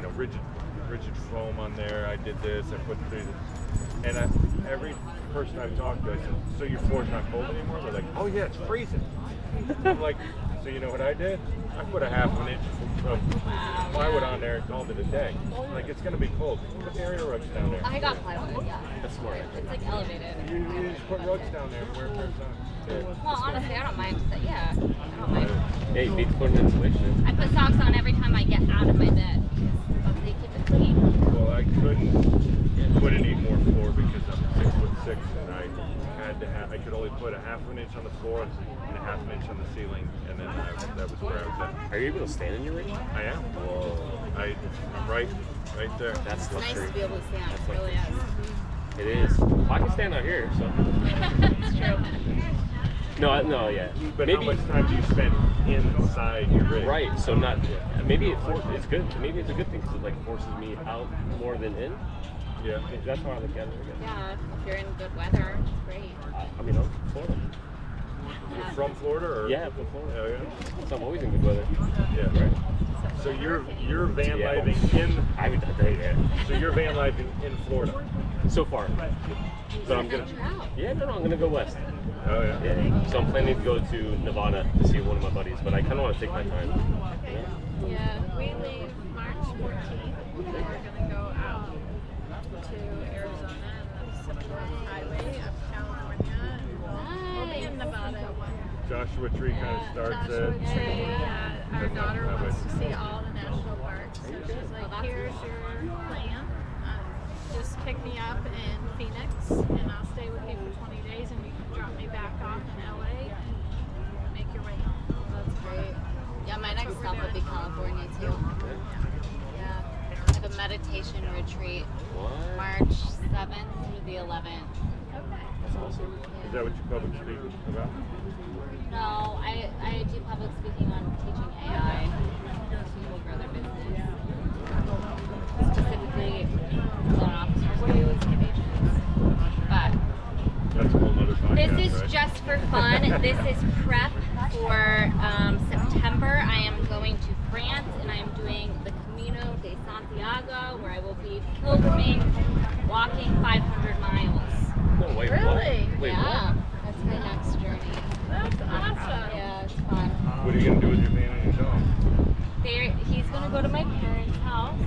of rigid foam on there. I did this. I put every person I've talked to, I said, so your floor's not cold anymore? They're like, oh yeah, it's freezing. I'm like, so you know what I did? I put a 1/2 inch of plywood on there and called it a day. Like it's gonna be cold. Put the area rugs down there. I got plywood, yeah. That's smart. It's like elevated. You just put rugs down there and wear pairs on. Well, honestly, I don't mind. But yeah, I don't mind. Hey, you need to put an insulation in. I put socks on every time I get out of my bed because they keep it clean. Well, I couldn't put any more floor because I'm 6'6" and I could only put a 1/2 inch on the floor and a 1/2 inch on the ceiling, and then that was where I was at. Are you able to stand in your ring? I am. Whoa. I'm right there. That's It's nice luxury. to be able to stand. It really is. It is. Well, I can stand out here, so. It's true. No, yeah. But maybe how much time do you spend inside your rig? right. So not. Maybe it's good. Maybe it's a good thing because it like forces me out more than in. Yeah. That's how I look at it. I guess. Yeah, if you're in good weather, it's great. I mean, I'm from Florida. You're Yeah. from Florida, or? Yeah, from Florida. Oh yeah. So I'm always in good weather. Yeah. Right. So you're van Yeah. lifing in. I haven't done that yet. So you're van lifing in Florida. So far. But I'm gonna. Venture out. Yeah, no, I'm gonna go west. Oh yeah. Yeah. So I'm planning to go to Nevada to see one of my buddies, but I kind of want to take my time. Yeah, we leave March 14th. We're gonna go out to Arizona and the Central Highway of California. We'll be in Nevada. Joshua Tree kind of starts Joshua at. Tree. Our That's daughter not wants bad. to see all the national parks, so she's like, "Here's your plan. Just pick me up in Phoenix, and I'll stay with you for 20 days, and you can drop me back off in LA and make your way home." That's great. Yeah, my next stop would be California too. Yeah. I have a meditation retreat What? March 7th through the 11th. Okay. That's awesome. Is that what you public speak about? No, I do public speaking on teaching AI to people grow their business. Specifically, loan officers and agents. But That's a whole nother podcast, this is right? just for fun. This is prep for September. I am going to France and I am doing the Camino de Santiago, where I will be pilgriming, walking 500 miles. No, wait, Really? What? Wait, Yeah, that's my next journey. That's awesome. Yeah, it's fun. What are you gonna do with your van and your dog? He's gonna go to my parents' house.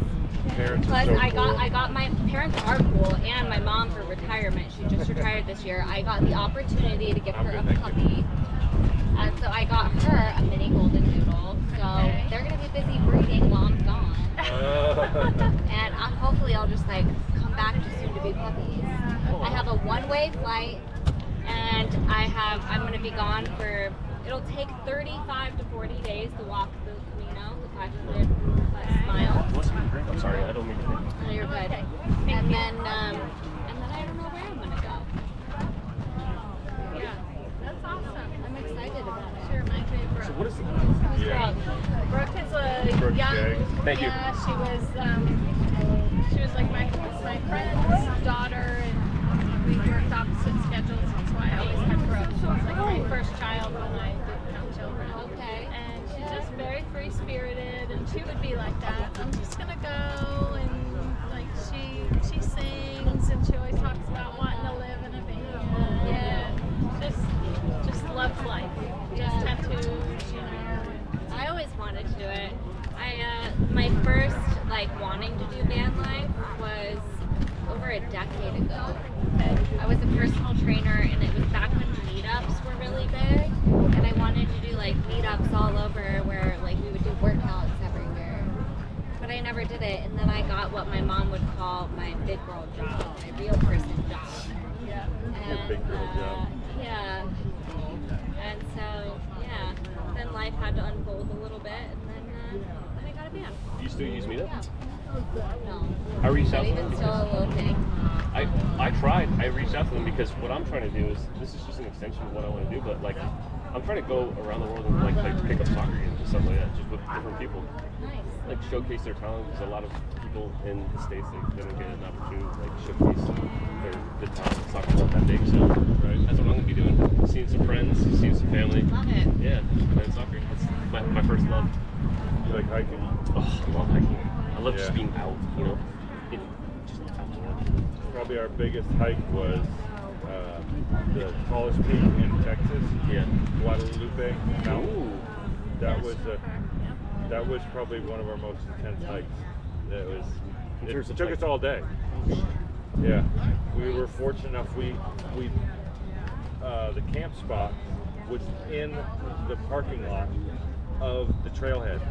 Parents are Plus, so I cool. got my parents are cool, and my mom for retirement. She just retired this year. I got the opportunity to give her a puppy, and so I got her a mini golden doodle. So they're gonna be busy breeding while I'm gone, and hopefully I'll just like come back to soon-to-be puppies. I have a one-way flight, and I'm gonna be gone for. It'll take 35 to 40 days to walk the Camino, the 500 plus miles. What's your drink? I'm sorry, I don't mean to. No, you're good. And then I don't know where I'm gonna go. Yeah, that's awesome. I'm excited about it. She reminds me of Brooke. So what is it? Who's Yeah. Brooke? Brooke is a Brooke young. Jay. Thank you. Yeah, she was like my friend's daughter, and we worked opposite schedules. That's why I always had Brooke. She was like my first child when I didn't have children. Okay. And she's just very free spirited, and she would be like that. I'm just gonna go, and like she sings, and she always talks about wanting to live in a van. Yeah. Just loves life. Just tattoos, you know. I always wanted to do it. My first like wanting to do van life was over a decade ago. I was a personal trainer, and it was back when meetups were really big, and I wanted to do like meetups all over where like we would do workouts everywhere. But I never did it, and then I got what my mom would call my big girl job, my real person job. Yeah. And, Your big girl job. Yeah. And so, yeah, then life had to unfold a little bit, and then I got a band. Do you still use Meetup? Yeah. No. I reached out Not to them even still because a little thing. I tried. I reached out to them because what I'm trying to do is, this is just an extension of what I want to do, but like I'm trying to go around the world and like pick up soccer games and stuff like that, just with different people. Nice. Like showcase their talent, because a lot of people in the States, they don't get an opportunity to like showcase their talent. Soccer's not that big, so that's what I'm gonna be doing. Seeing some friends, seeing some family. Love it. Yeah, playing soccer. That's my first love. You like hiking? Oh, I love hiking. I love just Yeah. being out, you know, just outdoors. Probably our biggest hike was the tallest peak in Texas, Yeah. Guadalupe Mountain. Ooh. That was probably one of our most intense hikes. In It terms of took like- us all day. Yeah, we were fortunate enough. The camp spot was in the parking lot of the trailhead.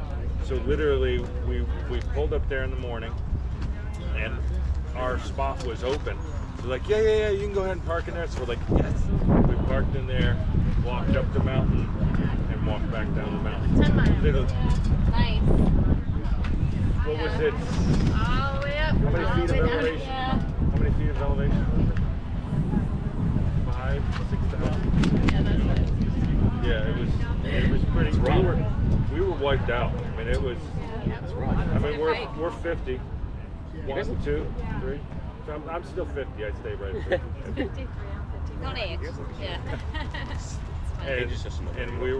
So literally, we pulled up there in the morning, and our spot was open. So like, yeah, you can go ahead and park in there. So we're like, yes. We parked in there, walked up the mountain, and walked back down the mountain. 10 miles. Literally, Nice. what was it? All the way up. How many all feet the of way down. elevation? Yeah. How many feet of elevation? 5,000, 6,000. Yeah, that's it. Yeah, it was pretty. We were wiped out. I mean, it was. That's rough. I mean, we're 50. guys- 1, 2, 3. So I'm still 50. I stay right at 50. 53, I'm 59. Don't age. Yeah. and, It's just a number. and we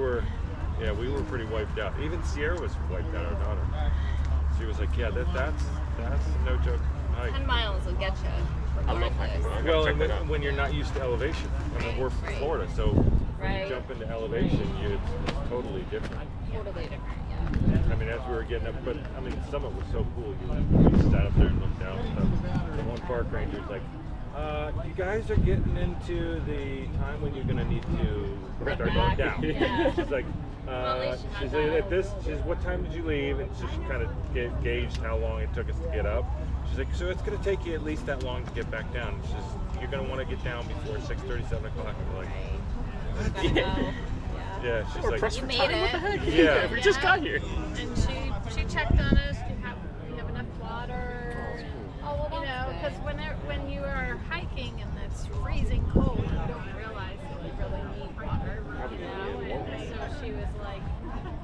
were pretty wiped out. Even Sierra was wiped out. Our daughter. She was like, yeah, that's no joke hike. 10 miles will get you. I love hiking. I gotta Well, check and that out. when you're not used to elevation, I mean, we're from Right. Florida, so when Right. you jump into elevation, it's totally different. Totally different, yeah. I mean, as we were getting up, but I mean, the summit was so cool. You sat up there and looked down and stuff. The one park ranger's like, you guys are getting into the time when you're going to need to start going down. Yeah. She's like, Well, at least you she's had like, that. she says, what time did you leave? And so she kind of gauged how long it took us to get up. She's like, so it's going to take you at least that long to get back down. She says, you're going to want to get down before 6:30, 7 o'clock. And we're like, Gotta go. Yeah. yeah, she's We're like, pressed You for made time. it. What the heck? Yeah. We just got here. And she checked on us. Do you have enough water? Oh, well, You know, that's because good. when you are hiking and it's freezing cold, you don't realize that you really need water. Probably You don't need know, water. and so she was like,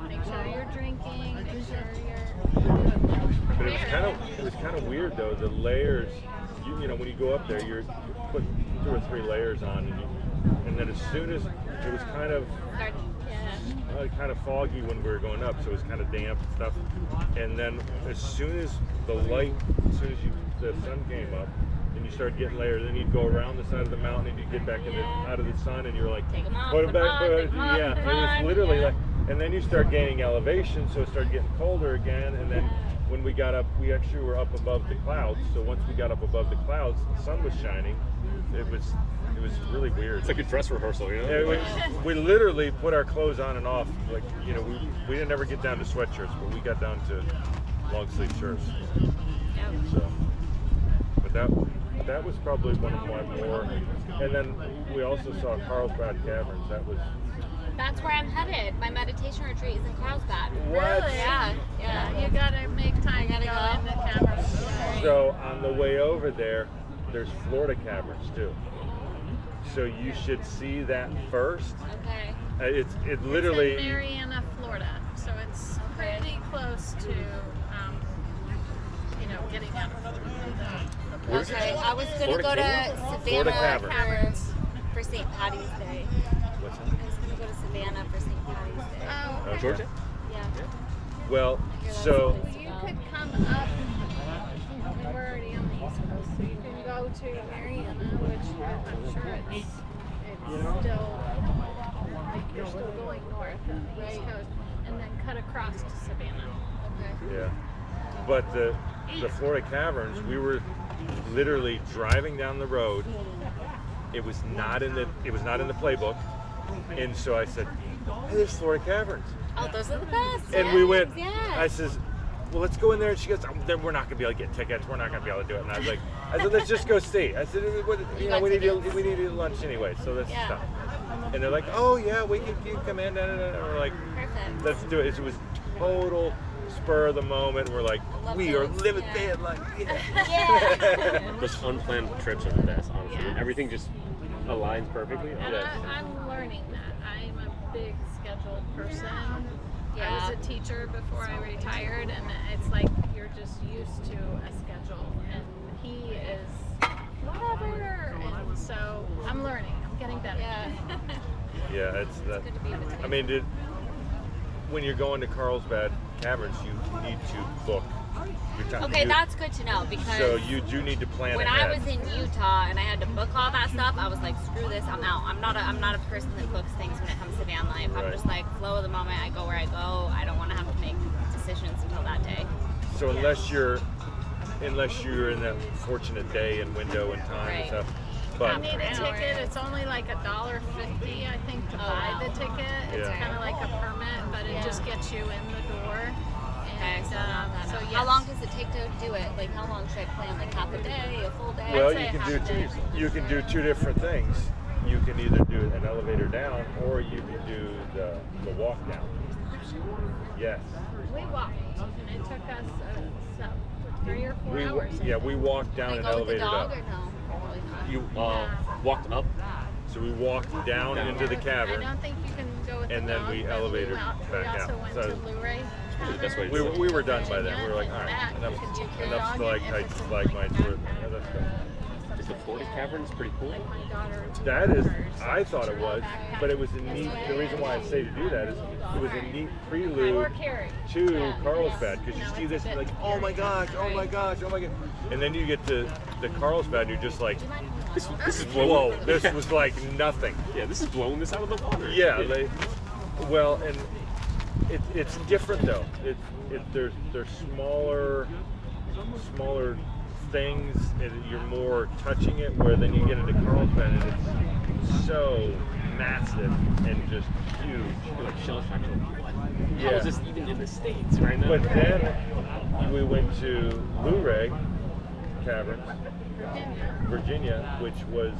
make sure you're drinking, make sure you're But it was kind of weird though. The layers, you know, when you go up there, you put 2 or 3 layers on, and then as soon as it was kind of foggy when we were going up, so it was kind of damp and stuff. And then as soon as the sun came up, and you started getting layers, then you'd go around the side of the mountain and you'd get back out of the sun, and you're like, Take 'em off, put 'em put 'em back, on, put- take 'em off, yeah, put 'em it was on, literally yeah. like. And then you start gaining elevation, so it started getting colder again. And then when we got up, we actually were up above the clouds. So once we got up above the clouds, the sun was shining. It was really weird. It's like a dress rehearsal, you know? Yeah, we literally put our clothes on and off. Like, you know, we didn't ever get down to sweatshirts, but we got down to long sleeve shirts. So, but that was probably one of my more. And then we also saw Carlsbad Caverns. That's where I'm headed. My meditation retreat is in Carlsbad. What? Really? Yeah. You gotta make time to gotta go go. in the cameras. So on the way over there's Florida Caverns too. So you should see that first. Okay. It literally. It's in Marianna, Florida, so it's pretty close to, getting out of Florida. Okay. I was gonna Florida go to Caverns? Florida Caverns. Savannah for St. Patty's Day. What's that? I was gonna go to Savannah for St. Patty's Day. Oh, okay. Georgia? Yeah. Well, that's so nice. You could come up. We're already on the East Coast, so you can go to Marianna, which I'm sure it's still like you're still going north on the East Coast, and then cut across to Savannah. Okay. yeah, but the Florida Caverns, we were literally driving down the road, It was not in the playbook, and so I said, "Hey, there's Florida Caverns." Oh, those are the best. And we went. Yes. I says, "Well, let's go in there." And she goes, "Then we're not gonna be able to get tickets. We're not gonna be able to do it." And I was like, "Let's just go see." I said, "We need to eat lunch anyway, so let's stop." And they're like, "Oh yeah, we can come in." And we're like, Perfect. "Let's do it." It was total spur of the moment. We're like, "We are living bad life." Yeah. Those unplanned trips are the best, honestly. Yes. Everything just aligns perfectly. And Yes. I'm learning that. I'm a big scheduled person. I Yeah. was a teacher before I retired, and it's like you're just used to a schedule. And he is whatever. And so I'm learning. I'm getting better. Yeah. Yeah, it's that. Good to be with you. I mean, when you're going to Carlsbad Caverns, you need to book your time. Okay, that's good to know because So you do need to plan when ahead. I was in Utah and I had to book all that stuff, I was like, screw this, I'm out. I'm not a person that books things when it comes to van life. I'm Right. just like flow of the moment. I go where I go. I don't want to have to make decisions until that day. So unless you're in that fortunate day and window and time and Right. stuff, You but need a ticket. It's only like $1.50, I think, to buy the ticket. It's Yeah. kind of like a permit, but it just gets you in the door. Okay, And so not that so out. yes. How long does it take to do it? Like how long should I plan? Like half a day, a full day? well, say you can half do a day. you can do two different things. You can either do an elevator down, or you can do the walk down. Yes. We walked, and it took us 3 or 4 hours. We walked down Can an I go with the elevator dog up. or no? Probably not. You walked up. So we walked down into the cavern. I don't think you can go with And the then dog, we but elevated we back also down. went So- to Luray. That's what it We is. were done by then. We were like, all right, Back, enough you can take your enough dog stalactites, if it's in, stalagmites. like, Let's go. Is the Florida Caverns pretty cool? Like my daughter. That is, I thought it was, but it was a neat. The reason why I say to do that is it was a neat prelude Or Carrie. to Carlsbad, because you see this and you're like, oh my gosh, oh my gosh, oh my god, and then you get to the Carlsbad and you're just like, This is whoa, blowing. this was like nothing. Yeah, this is blowing this out of the water. Yeah, well, and it's different though. There's smaller things, and you're more touching it. Where then you get into Carlsbad, and it's so massive and just huge. You're like shell shocked. What? Yeah. How is this even in the States right now? But then we went to Luray Caverns, Virginia, which was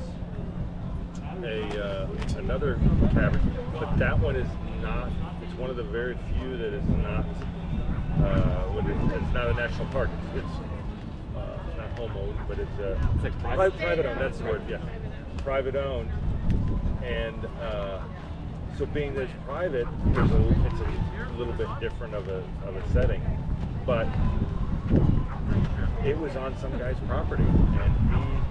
another cavern, but that one is not. It's one of the very few that is not. It's not a national park. It's not home owned, but it's like private owned. That's the word. Yeah, private owned, and so being that it's private, it's a little bit different of a setting, but it was on some guy's property, and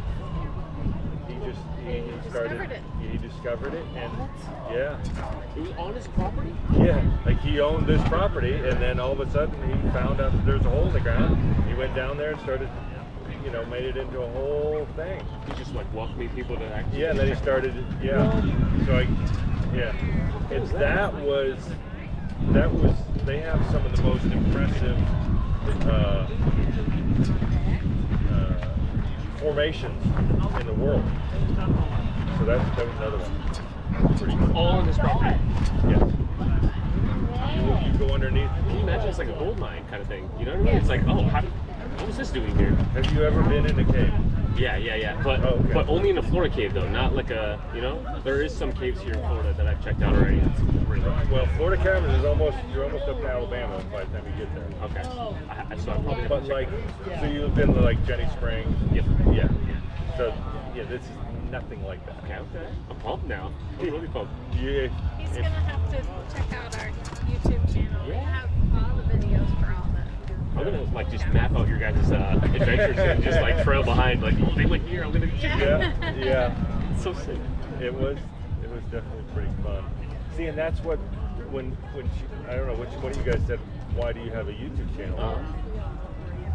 he discovered it, and yeah, It was on his property? yeah, like he owned this property, and then all of a sudden he found out that there's a hole in the ground. He went down there and started, made it into a whole thing. He just like welcoming people to actually. Yeah, and then he started, so they have some of the most impressive formations in the world. So that was another one. Pretty cool. All on his property. Yeah. You go underneath. Can you imagine it's like a gold mine kind of thing? You know what I mean? It's like, oh, what was this doing here? Have you ever been in a cave? Yeah. But okay. but only in a Florida cave though, not like there is some caves here in Florida that I've checked out already. It's really Well, Florida Caverns is you're almost up to Alabama by the time you get there. okay. So I probably have But to check. so you've been to like Jenny Springs? Yep. Yeah. So this is nothing like that. Okay. I'm pumped now. I'm really pumped. Yeah. He's gonna have to check out our YouTube channel. We have all the videos for all that. I'm gonna like just map out your guys' adventures and just like trail behind. Like, oh, they went here. I'm gonna. Yeah. It's so sick. It was definitely pretty fun. See, and that's what when she, I don't know one of you guys said, why do you have a YouTube channel?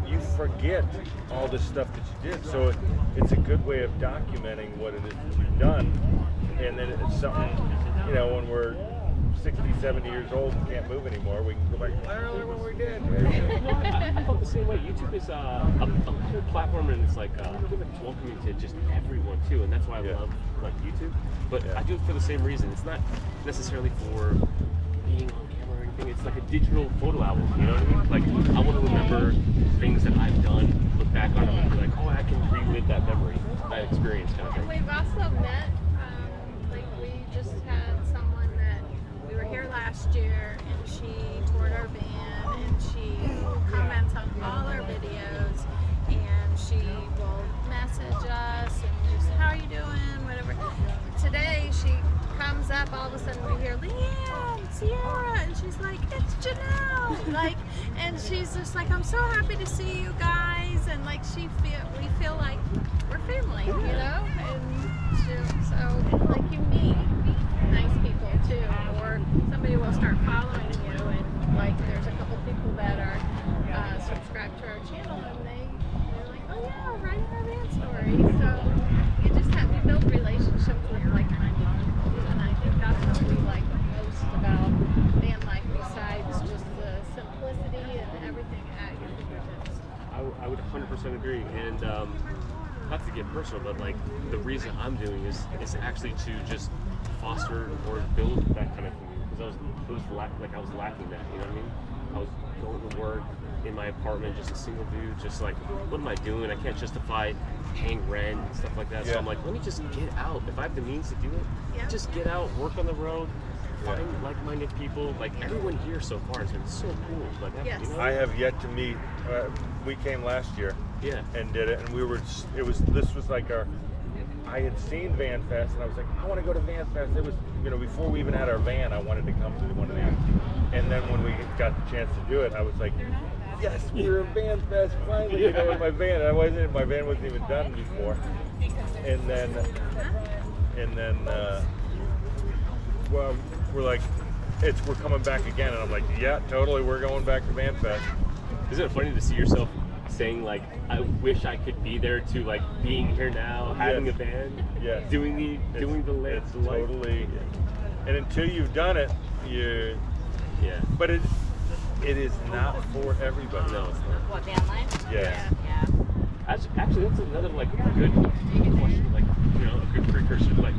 You forget all the stuff that you did, so it's a good way of documenting what it is that you've done, and then it's something when we're 60, 70 years old and can't move anymore, we can go back, well, what we did. I felt the same way. YouTube is a cool platform, and it's like welcoming to just everyone too, and that's why I love like YouTube. But I do it for the same reason. It's not necessarily for being on camera or anything. It's like a digital photo album. You know what I mean? Like I want to remember things that I've done, look back on them, and be like, oh, I can relive that memory, that experience, kind of thing. We've also met, like we just had someone that we were here last year, and she toured our van, and she comments on all our videos, and she will message us and just, how are you doing, whatever. Today she comes up, all of a sudden we hear Leann, Sierra, and she's like, it's Janelle, like, and she's just like, I'm so happy to see you guys, and like we feel like we're family, you know, and so like you meet nice people too, or somebody will start following you, and like there's a couple people that are subscribed to our channel, and they're like, oh yeah, writing our van story, so you just have to build relationships with like-minded people, and I think that's what we like most about van life, besides just the simplicity and everything at your fingertips. I would 100% agree, and not to get personal, but like the reason I'm doing is actually to just foster or build that kind of community, because I was lacking that, you know what I mean? I was going to work in my apartment, just a single dude, just like, what am I doing? I can't justify paying rent and stuff like that. So I'm like, let me just get out. If I have the means to do it, just get out, work on the road, find like-minded people. Like everyone here so far has been so cool. Like, you know? I have yet to meet. We came last year, and did it, and this was like I had seen VanFest, and I was like, I want to go to VanFest. It was, before we even had our van, I wanted to come to one of these. And then when we got the chance to do it, I was like, yes, we're at VanFest finally. With my van. My van wasn't even done before. And then, well, we're like, we're coming back again, and I'm like, yeah, totally, we're going back to VanFest. Isn't it funny to see yourself saying like, I wish I could be there, to like being here now, having a van, doing the life. It's totally, and until you've done it, but it is not for everybody. No, it's not. What, van life? Yeah. Actually, that's another like good question, like a good precursor. Like,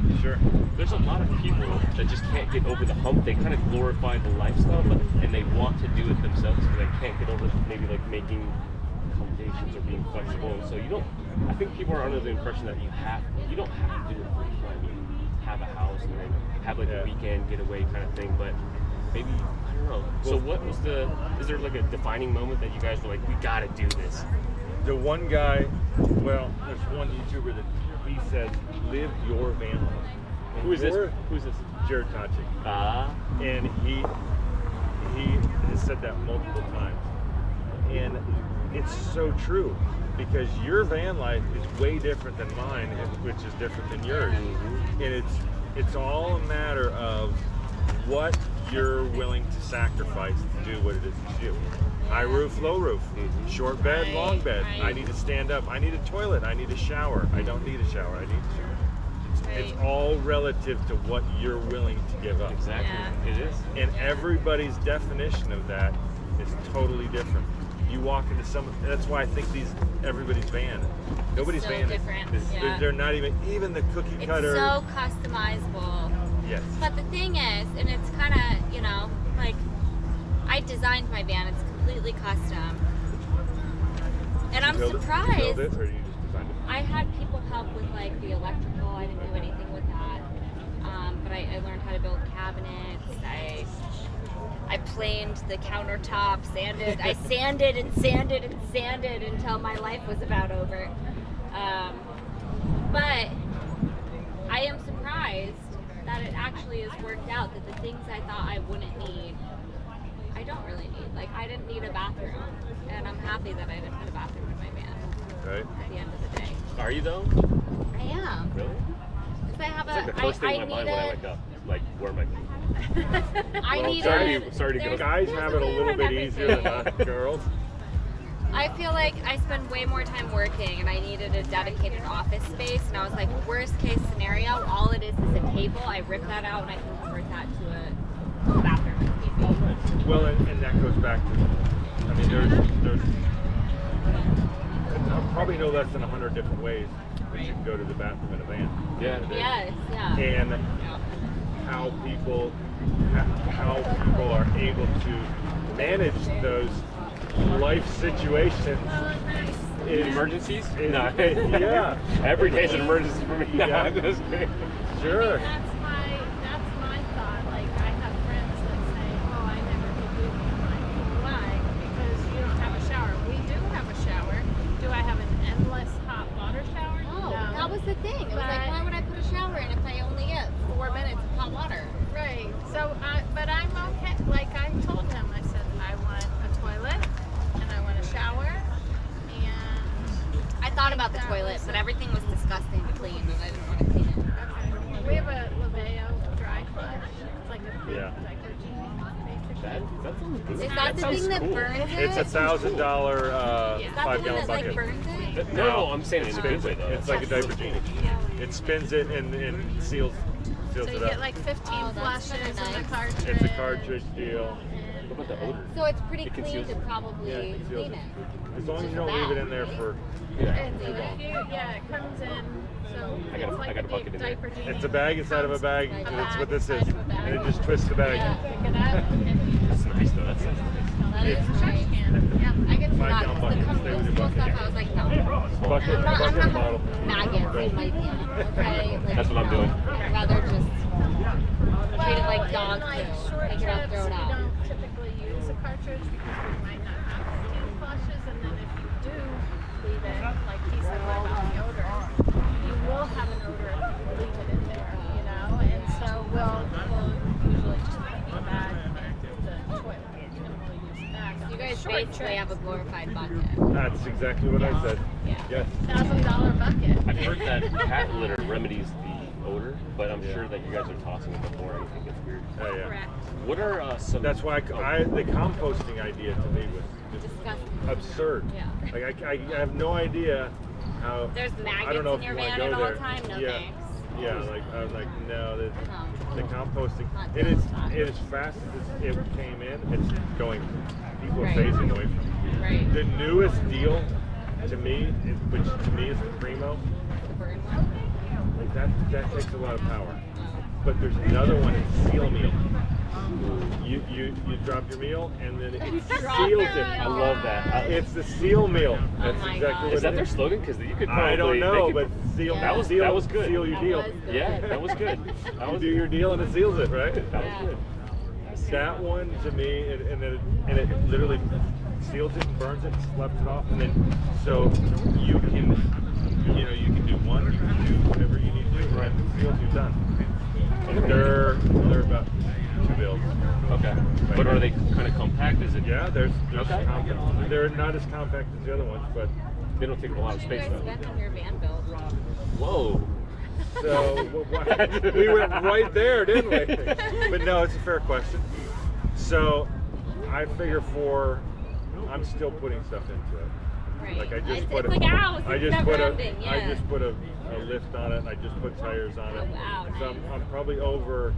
there's a lot of people that just can't get over the hump. They kind of glorify the lifestyle, and they want to do it themselves, but they can't get over maybe like making accommodations or being flexible. And so I think people are under the impression that you don't have to do it. I mean, have a house and then have like a weekend getaway kind of thing, but maybe, I don't know. So is there like a defining moment that you guys were like, we gotta do this? The one guy, there's one YouTuber that he said, live your van life. Who's this? Jared Tachik. And he has said that multiple times. And it's so true, because your van life is way different than mine, which is different than yours. And it's all a matter of what you're willing to sacrifice to do what it is that you do. High roof, low roof, short bed, long bed. I need to stand up. I need a toilet. I need a shower. I don't need a shower. I need a shower. It's all relative to what you're willing to give up. Exactly. It is. And everybody's definition of that is totally different. You walk into that's why I think everybody's van. Nobody's van is they're not even the cookie cutter. It's so customizable. Yes. But the thing is, and it's kind of, like, I designed my van. It's completely custom. And I'm surprised. You built it, or you just designed it? I had people help with, like, the electrical. I didn't do anything with that. But I learned how to build cabinets. I planed the countertops, I sanded and sanded and sanded until my life was about over. But I am surprised that it actually has worked out, that the things I thought I wouldn't need, I don't really need. Like, I didn't need a bathroom, and I'm happy that I didn't put a bathroom in my van. Right. At the end of the day. Are you though? I am. Really? Because I have It's like the first thing in my mind when I wake up. Like, where am I going? Sorry to go. Guys have it a little bit easier than us girls. I feel like I spend way more time working, and I needed a dedicated office space, and I was like, worst case scenario, all it is a table. I rip that out and I can convert that to a the bathroom if need be. Well, and that goes back to, I mean, there's probably no less than 100 different ways that you can go to the bathroom in a van. Yeah. Yes, yeah. And how people are able to manage those life situations. Emergencies? No. Yeah. Every day's an emergency for me. Yeah. Sure. That's my thought. Like, I have friends that say, oh, I never could do it. I'm like, why? Because you don't have a shower. We do have a shower. Do I have an endless hot water shower? No, No. that was the thing. It was like, But- why would I put a shower in if I only get 4 minutes of hot water? Right. So, but I'm okay. Like I told him, I said, I want a toilet and I want a shower. And I thought about the That toilet, was but it. everything was disgusting to clean, and I didn't want to clean it. okay, we have a Laveo dry flush. It's like a big Yeah. diaper genie, That basically. sounds good. Is that the sounds thing that cool. burns it? It's a $1,000 Is that the one 5-gallon that like bucket. burns it? No, I'm saying It it's a spins good it. way though. It's like a diaper genie. It spins it and seals So you it get up. like 15 Oh, that's flushes kinda in the nice. cartridge. It's a cartridge deal. What about the odor? So it's pretty It clean conceals to it. probably Yeah, it seals clean it. it. As long as you don't leave it in there for. Yeah. It's yeah, it comes in. So I got a- it's like I got a bucket big in there. diaper genie. It's a bag inside of a bag. Comes And a that's bag what this is. inside of a bag. And it just twists the bag. Yeah. Pick it up and you That's just nice though. That's nice. That is use a trash nice. can. Yeah. I can see that 5-gallon because the bucket, stay with your compostable bucket. stuff, I was like, no. Bucket, I'm not bucket, bottle. having maggots in my pan, okay? Like, That's what I'm no. doing. I'd rather just treat it like dog like food. short Take it out, trips, throw it we out. don't typically use a cartridge because we might not have 15 flushes, and then if you do leave it, like he said, what about the odor? You will have an odor if you leave it in there, you know? And so we'll usually just put it in the bag in the toilet, and we'll use the bag on You guys short basically have a trips. glorified bucket. That's exactly what I said. Yeah. Yes. $1,000 bucket. I've heard that cat litter remedies the odor, but I'm Yeah. sure that you guys are tossing it before anything gets weird. Oh, yeah. Correct. What are some? That's why the composting idea to me was just Disgusting. absurd. Yeah. Like I have no idea how. There's I don't know maggots if in your you wanna van go at all there. time? No Yeah. thanks. Yeah, like I was like, no, the No. composting. Not It is doing it as fast as it came in, it's going. People are Right. phasing away from it. Right. The newest deal to me, which to me is the primo, The burn one? like that takes a lot of power. But there's another one, it's seal meal. You drop your meal and then it Drop seals it. it. I love that. It's the seal meal. That's my exactly God. what Is that it their slogan? Because you could probably. I don't they know, could- but seal. That was- seal, that was good. Seal your That deal. was good. Yeah, that was good. That You was do your deal and it seals it, right? That Yeah. was good. That one to me, and it literally seals it and burns it, sloughs it off, and then so you can do one, you can do whatever you need to do, right? It seals, you're done. And they're about 2 bills. Okay. But are they kind of compact? Is it? Yeah, there's Okay. compact. They're not as compact as the other ones, but They don't take up a lot of You space guys though. spent on your van bill. Whoa. so we went right there, didn't we? But no, it's a fair question. So I figure I'm still putting stuff into it. Right. Like I just it's, put it's a, like a house. I It's just never put a, ending. Yeah. I just put a lift on it, and I just put tires on it. Oh, wow, So nice. I'm probably over.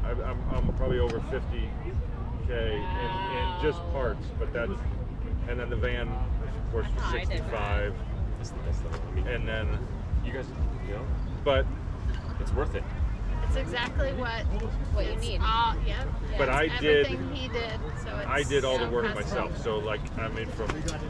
I'm probably over 50K in just parts, but that's, and then the van, of course, was Oh, I did 65, That's the best stuff. I mean, and then, you guys, but it's worth it. It's exactly what you it's need. all, yep. But It's I did- everything he did, so it's I did all the so work impressive. myself. So like, I mean, from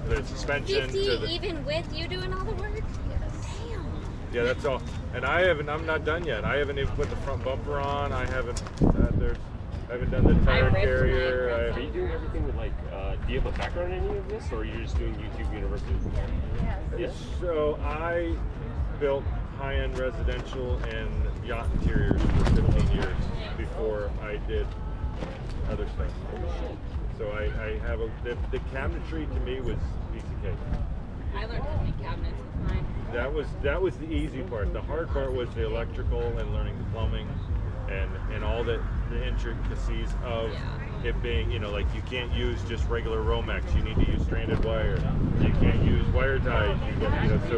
the suspension 50 to the, even with you doing all the work? Yes. Damn. yeah, that's all. And I'm not done yet. I haven't even put the front bumper on. I haven't done the tire ripped carrier. mine. Are you doing everything with like? Do you have a background in any of this, or are you just doing YouTube University? Yes. Yes. So I built high-end residential and yacht interiors for 15 years before I did other stuff. So I have the cabinetry to me was piece of cake. I learned how to make cabinets with mine. That was the easy part. The hard part was the electrical and learning the plumbing and all the intricacies of it being, like you can't use just regular Romex. You need to use stranded wire. You can't use wire ties. So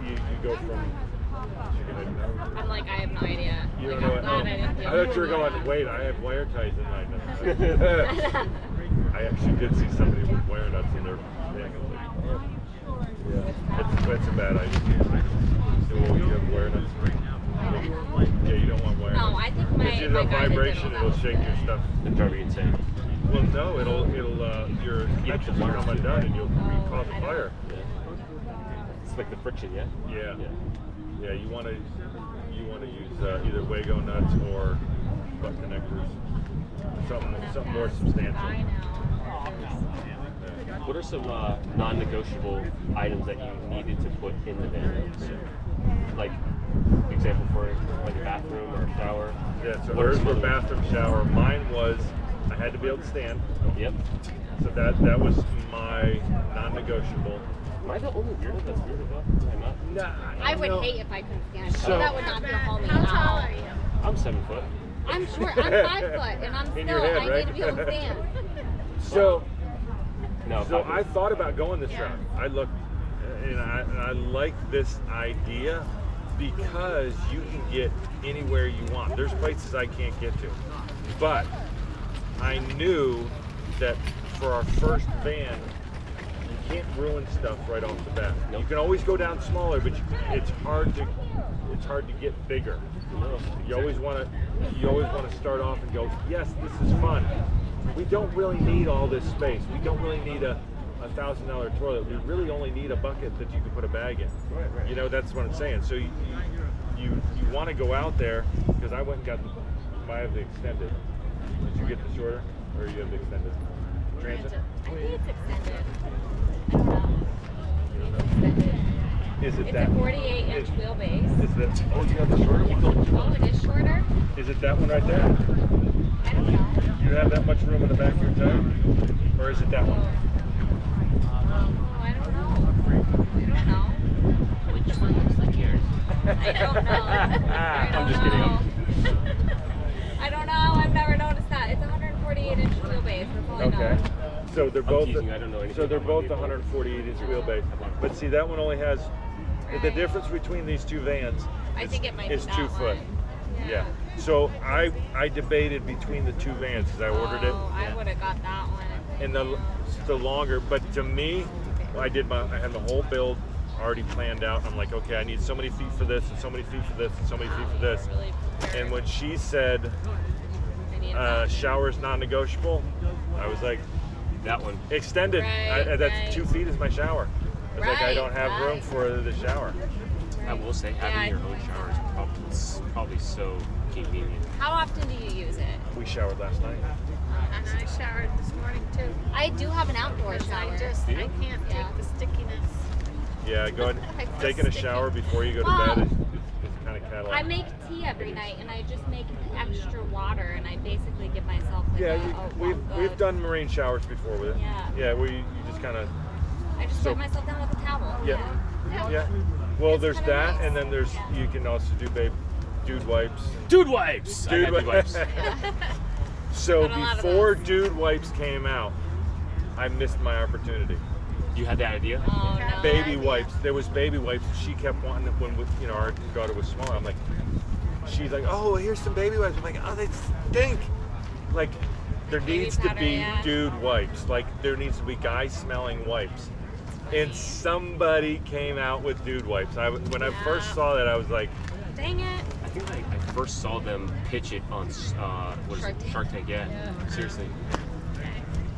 you go from I'm like, I have no idea. You Like, don't know I'm glad I didn't I feel thought you were going, wait, I have wire ties in mine. I actually did see somebody with wire nuts in their thing. Yeah, it's a bad idea. So you have wire nuts. Yeah, you don't want wire nuts. No, I think my If you have my guy vibration, did it'll shake your stuff. And drive you insane. Well, no, your connections will come undone and you'll cause a fire. Yeah. It's like the friction, yeah? Yeah. Yeah, you want to use either Wago nuts or butt connectors. Something more substantial. I know. What are some non-negotiable items that you needed to put in the van? So, like, example for like a bathroom or a shower? Yeah, so What are hers some were other- bathroom shower. Mine was, I had to be able to stand. Yep. So that was my non-negotiable. Am I the only weirdo that's weird about? Am I not? Nah, I would know. hate if I couldn't stand. So- that would not be a homie How at tall all. are you? I'm 7 foot. I'm short. I'm 5 foot, and I'm In still. your head, I right? need to be able to stand. So No, I thought about going this route. I looked, and I like this idea because you can get anywhere you want. There's places I can't get to, but I knew that for our first van, you can't ruin stuff right off the bat. Nope. You can always go down smaller, but it's hard to get bigger. You always want to start off and go, yes, this is fun. We don't really need all this space. We don't really need a $1,000 toilet. We really only need a bucket that you can put a bag in. Right. You know, that's what I'm saying. So you want to go out there, because I went and got I have the extended. Did you get the shorter, or you have the extended? Transit? I think it's extended. I don't know. It's extended. Is it It's that? a 48-inch wheelbase. Is that? Oh, you have the shorter one. Oh, it is shorter? Is it that one right there? I don't know. You have that much room in the back of your tire, or is it that one? Oh, I don't know. I don't know. Which one looks like yours? I don't know. I'm just kidding. I don't know. I've never noticed that. It's a 148-inch wheelbase. That's all I know. Okay. So they're both. teasing, I don't know anything So they're about both my vehicle. 148-inch wheelbase. But see, that one only has. The Right. difference between these two vans I think it might is be 2 that foot. one. Yeah. So I debated between the two vans because I ordered it. Oh, I would have got that one. And the longer, but to me, I had the whole build already planned out. I'm like, okay, I need so many feet for this, and so many feet for this, and so many feet for this. Really prepared. And when she said I need that. shower's non-negotiable, I was like, That one. extended. Right, That's right. 2 feet is my shower. I was like, I Right, don't have room right. for the shower. I will say, having your own shower is probably so convenient. How often do you use it? We showered last night. And I showered this morning too. I do have an outdoor shower. I can't Yeah. take the stickiness. Yeah, go ahead. I feel Taking a sticky. shower before you go to Well, bed is kind of Cadillac. I make tea every night, and I just make extra water, and I basically give myself like Yeah, we've done marine showers before with it. Yeah. Yeah, where you just kind of. I just so- put myself down with a towel. Yeah. Yeah. Well, It's there's kinda that, nice. and then there's you can also do dude wipes. Dude wipes! I got dude wipes. So Got a lot of before those. dude wipes came out, I missed my opportunity. You had that idea? Oh, no. Baby wipes. There was baby wipes, and she kept wanting it when our daughter was small. I'm like, she's like, oh, here's some baby wipes. I'm like, oh, they stink. Like, there Baby needs powder, to be yeah. dude wipes. Like, there needs to be guy smelling wipes. And somebody came out with dude wipes. When I first saw that, I was like, Dang it. I think I first saw them pitch it on Shark Tank. Yeah. Seriously.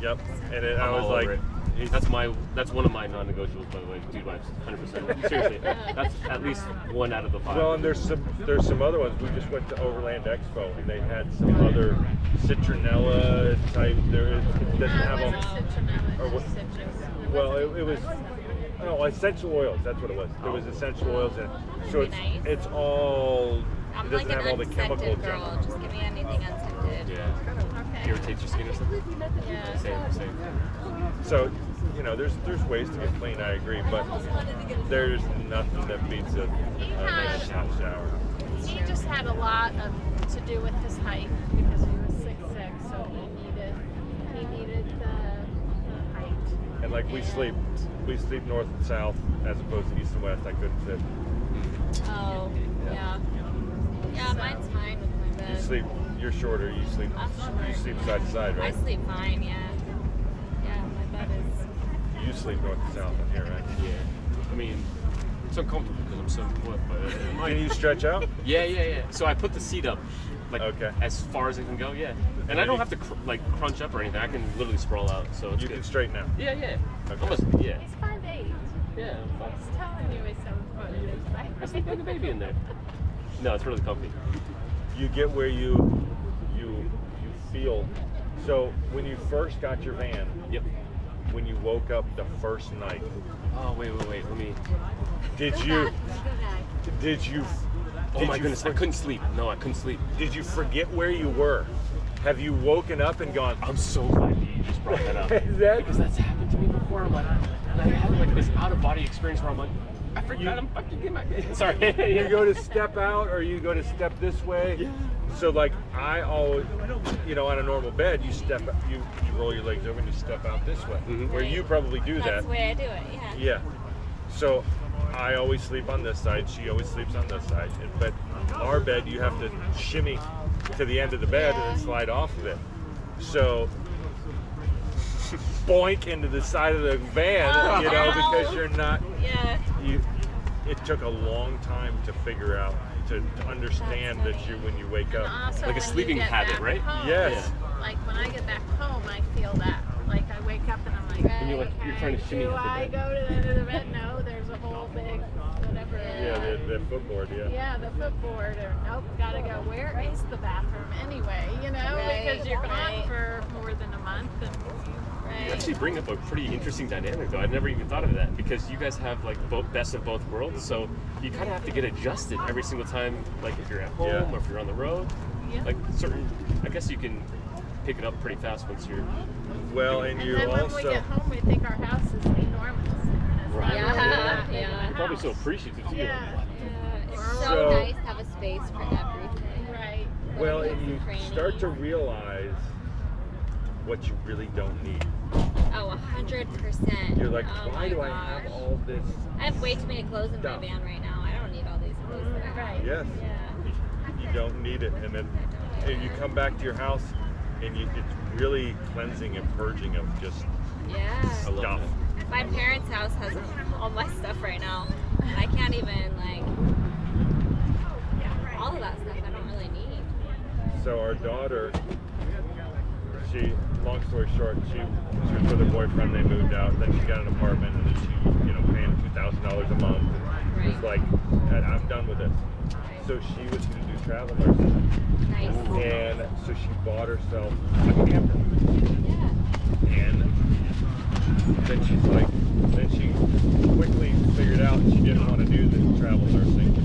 yep. And I I'm was all like, over it. That's one of my non-negotiables, by the way. Dude wipes, 100%. Seriously, that's at least 1 out of the 5. well, and there's some other ones. We just went to Overland Expo, and they had some other citronella type. It doesn't have It them. wasn't citronella, or it was what- citrus. Well, it was essential oils. That's what it was. There was essential oils in it. So That'd be nice. it's all. I'm It like doesn't an have all the chemical unscented girl. junk. Just give me anything unscented. Yeah. Irritates your skin or something? Yeah. Same. So, there's ways to get clean. I agree, but there's nothing that beats a nice hot shower. He just had a lot to do with his height because he was 6'6", so he needed the height. And like we sleep north and south as opposed to east and west. I couldn't fit. Oh, yeah. Yeah, mine's fine with my bed. You sleep. You're shorter. You sleep. I'm short. You sleep side to side, I right? sleep fine, yeah. Yeah, my bed is. You sleep north to south in here, right? Yeah. I mean, it's uncomfortable because I'm 7 foot, but Can you stretch out? yeah. So I put the seat up, like Okay. as far as it can go. Yeah. And I don't have to crunch up or anything. I can literally sprawl out. So it's You good. can straighten out. Yeah. Okay. Almost. Yeah. He's 5'8". Yeah. I'm fine. He's telling you he's 7 foot. I sleep like a baby in there. No, it's really comfy. You get where you feel. So when you first got your van, Yep. when you woke up the first night, Oh wait. Let me. did Go you back, go back. did you Oh did my you goodness, I couldn't sleep. No, I couldn't sleep. did you forget where you were? Have you woken up and gone? I'm so glad that you just brought that up. Is that- Because that's happened to me before. I'm like, and I had like this out of body experience where I'm like, I forgot I'm fucking getting my. Sorry. You go to step out or you go to step this way. Yeah. So like I always, on a normal bed, you roll your legs over and you step out this way. Mhm. Where you probably do That's that. the way I do it, yeah. Yeah. So I always sleep on this side. She always sleeps on this side. But our bed, you have to shimmy to the end of the bed and then slide off of it. So boink into the side of the van, because you're not. Yeah. It took a long time to figure out, to understand that when you wake And up. also Like a when sleeping you get habit, back right? home, Yes. Like when I get back home, I feel that. Like I wake up and I'm like, And you're like, you're trying to shimmy do out the I bed. go to the end of the bed? No, there's a whole big whatever. Yeah, the footboard, yeah. Yeah, the footboard, or nope, gotta go. Where is the bathroom anyway? Right, Because you're gone right. for more than a month. And You actually bring up a pretty interesting dynamic, though. I'd never even thought of that because you guys have like best of both worlds, so you kind of have to get adjusted every single time. Like if you're at home Yeah. or if you're on the road, yeah. like certain. I guess you can pick it up pretty fast once you're. Well, and And you then when we also. get home, we think our house is enormous. And it's Right. not Yeah, really that big yeah. of a You're probably so house. appreciative too. Yeah. Yeah, it's So- so nice to have a space for everything. Right. Well, Whether and it's you training. start to realize what you really don't need. Oh, 100%. You're like, Oh why my do I gosh. have all this? I have way too many clothes in my stuff? van right now. I don't need all these clothes that I have. Right. Yes. Yeah. You don't need it, and then you come back to your house, and it's really cleansing and purging of just Yeah. I love stuff. that. My parents' house has all my stuff right now. I can't even, all of that stuff I don't really need. So our daughter, long story short, she was with her boyfriend. They moved out. Then she got an apartment, and then she, paying $2,000 a month. It was like, I'm done with this. So she was going to do travel nursing, Nice. and so she bought herself a camper. Yeah. And then she quickly figured out she didn't want to do the travel nursing,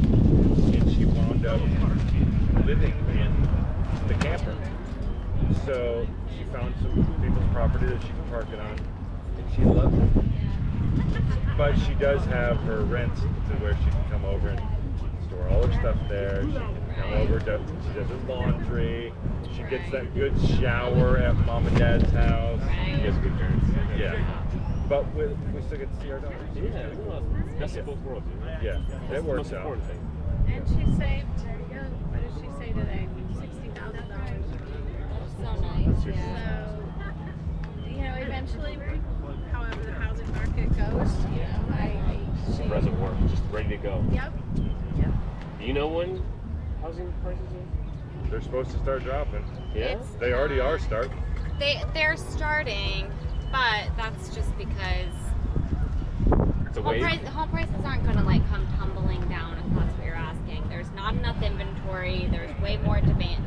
and she wound up living in the camper. So she found some people's property that she can park it on, and she loves it. But she does have her rent to where she can come over and store all her stuff there. She can come over, she does her laundry. She gets that good shower at mom and dad's house. You guys are good parents. Yeah. But we still get to see our daughters. Yeah. Well, best of both worlds. Yeah, That's it the works most out. important thing. And she saved, what did she say today? $60,000. That's so nice. So, Yeah. eventually, however the housing market goes, she. Reservoir, just ready to go. Yep. Do you know when housing prices are? They're supposed to start dropping. Yeah. It's They already are starting. They're starting, but that's just because It's a wave. home prices aren't going to come tumbling down if that's what you're asking. There's not enough inventory. There's way more demand.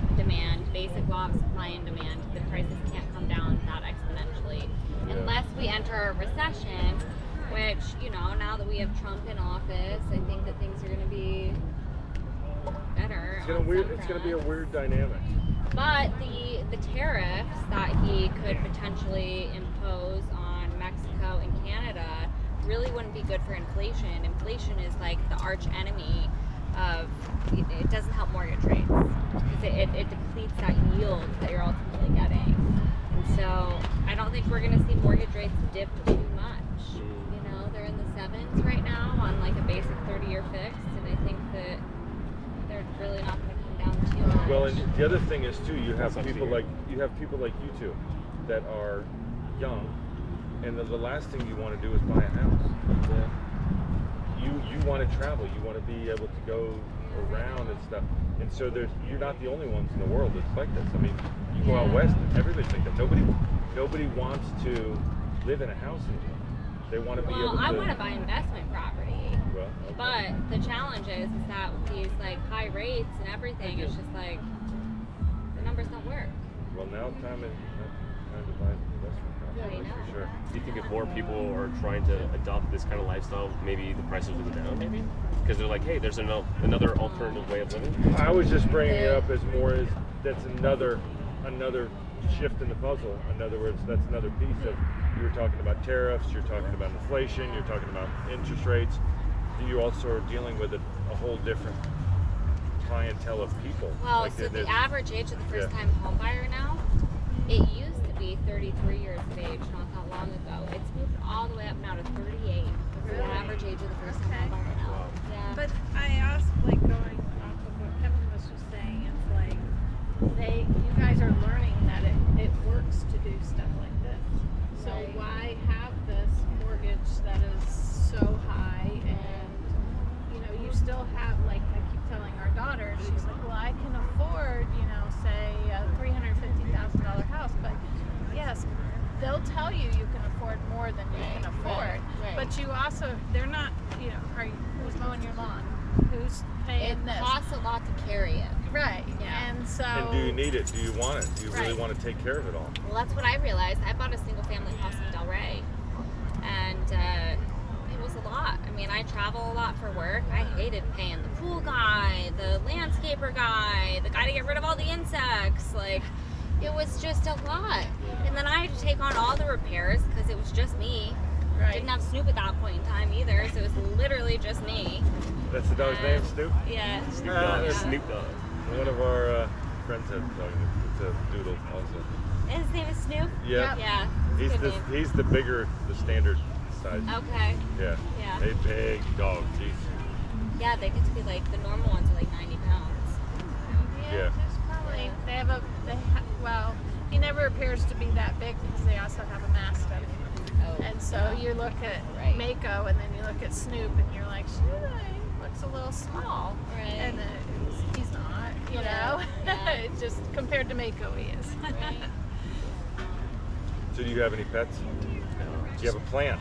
Basic law of supply and demand. The prices can't come down that exponentially unless we enter a recession. Which now that we have Trump in office, I think that things are going to be better. It's gonna be a weird dynamic. But the tariffs that he could potentially impose on Mexico and Canada really wouldn't be good for inflation. Inflation is like the arch enemy of, it doesn't help mortgage rates because it depletes that yield that you're ultimately getting. And so I don't think we're going to see mortgage rates dip too much. They're in the 7s right now on a basic 30-year fix, and I think that really not going to come down too much. Well, and the other thing is too, you have That's up people to you. like you two that are young, and the last thing you want to do is buy a house. You want to travel. You want to be able to go around and stuff. And so you're not the only ones in the world that's like this. I mean, you go out west, and everybody's like that. Nobody wants to live in a house anymore. They want to be able to. I want to buy investment property. Well, okay. But the challenge is that with these like high rates and everything, it's just like the numbers don't work. Well, now time to buy investment property. I know. That's for sure. Do you think if more people are trying to adopt this kind of lifestyle, maybe the prices will go down? Maybe because they're like, hey, there's another alternative way of living. I was just bringing it up as more as that's another shift in the puzzle. In other words, that's another piece of, you were talking about tariffs, you're talking about inflation, you're talking about interest rates. You also are dealing with a whole different clientele of people. Well, Like so the there's- average age of the first-time home buyer now, it used to be 33 years of age not that long ago. It's moved all the way up now to 38. The average age of the first-time home buyer now. Wow. Yeah. But I also like going off of what Kevin was just saying. It's like you guys are learning that it works to do stuff like this. So Right. why have this mortgage that is so high, and you still have, like I keep telling our daughter, she's like, well, I can afford say a $350,000 house, but yes, they'll tell you can afford more than you can afford. Right. But you also, they're not, who's mowing your lawn? Who's paying It this? costs a lot to carry it. Right. Yeah. And so. And do you need it? Do you want it? Do you really Right. want to take care of it all? Well, that's what I realized. I bought a single-family house in Delray, and it was a lot. I mean, I travel a lot for work. I hated paying the pool guy, the landscaper guy, the guy to get rid of all the insects. Like, it was just a lot. And then I had to take on all the repairs because it was just me. Right. Didn't have Snoop at that point in time either, so it was literally just me. That's the dog's name, Snoop? Yeah. Snoop Dogg. Yeah. Snoop Dogg. One of our friends has a dog. It's a doodle also. And his name is Snoop? Yeah. Yeah. it's a good name. He's the bigger, the standard size. Okay. Yeah. Yeah. A big dog. Jeez. Yeah, they get to be like, the normal ones are like 90 pounds. Yeah. There's probably, well, he never appears to be that big because they also have a mastiff. Oh. And so you look at Right. Mako and then you look at Snoop and you're like, looks a little small. Right. And then he's not, you Yeah. know? Yeah. It's just compared to Mako, he is. Right. So do you have any pets? Do you have a plant?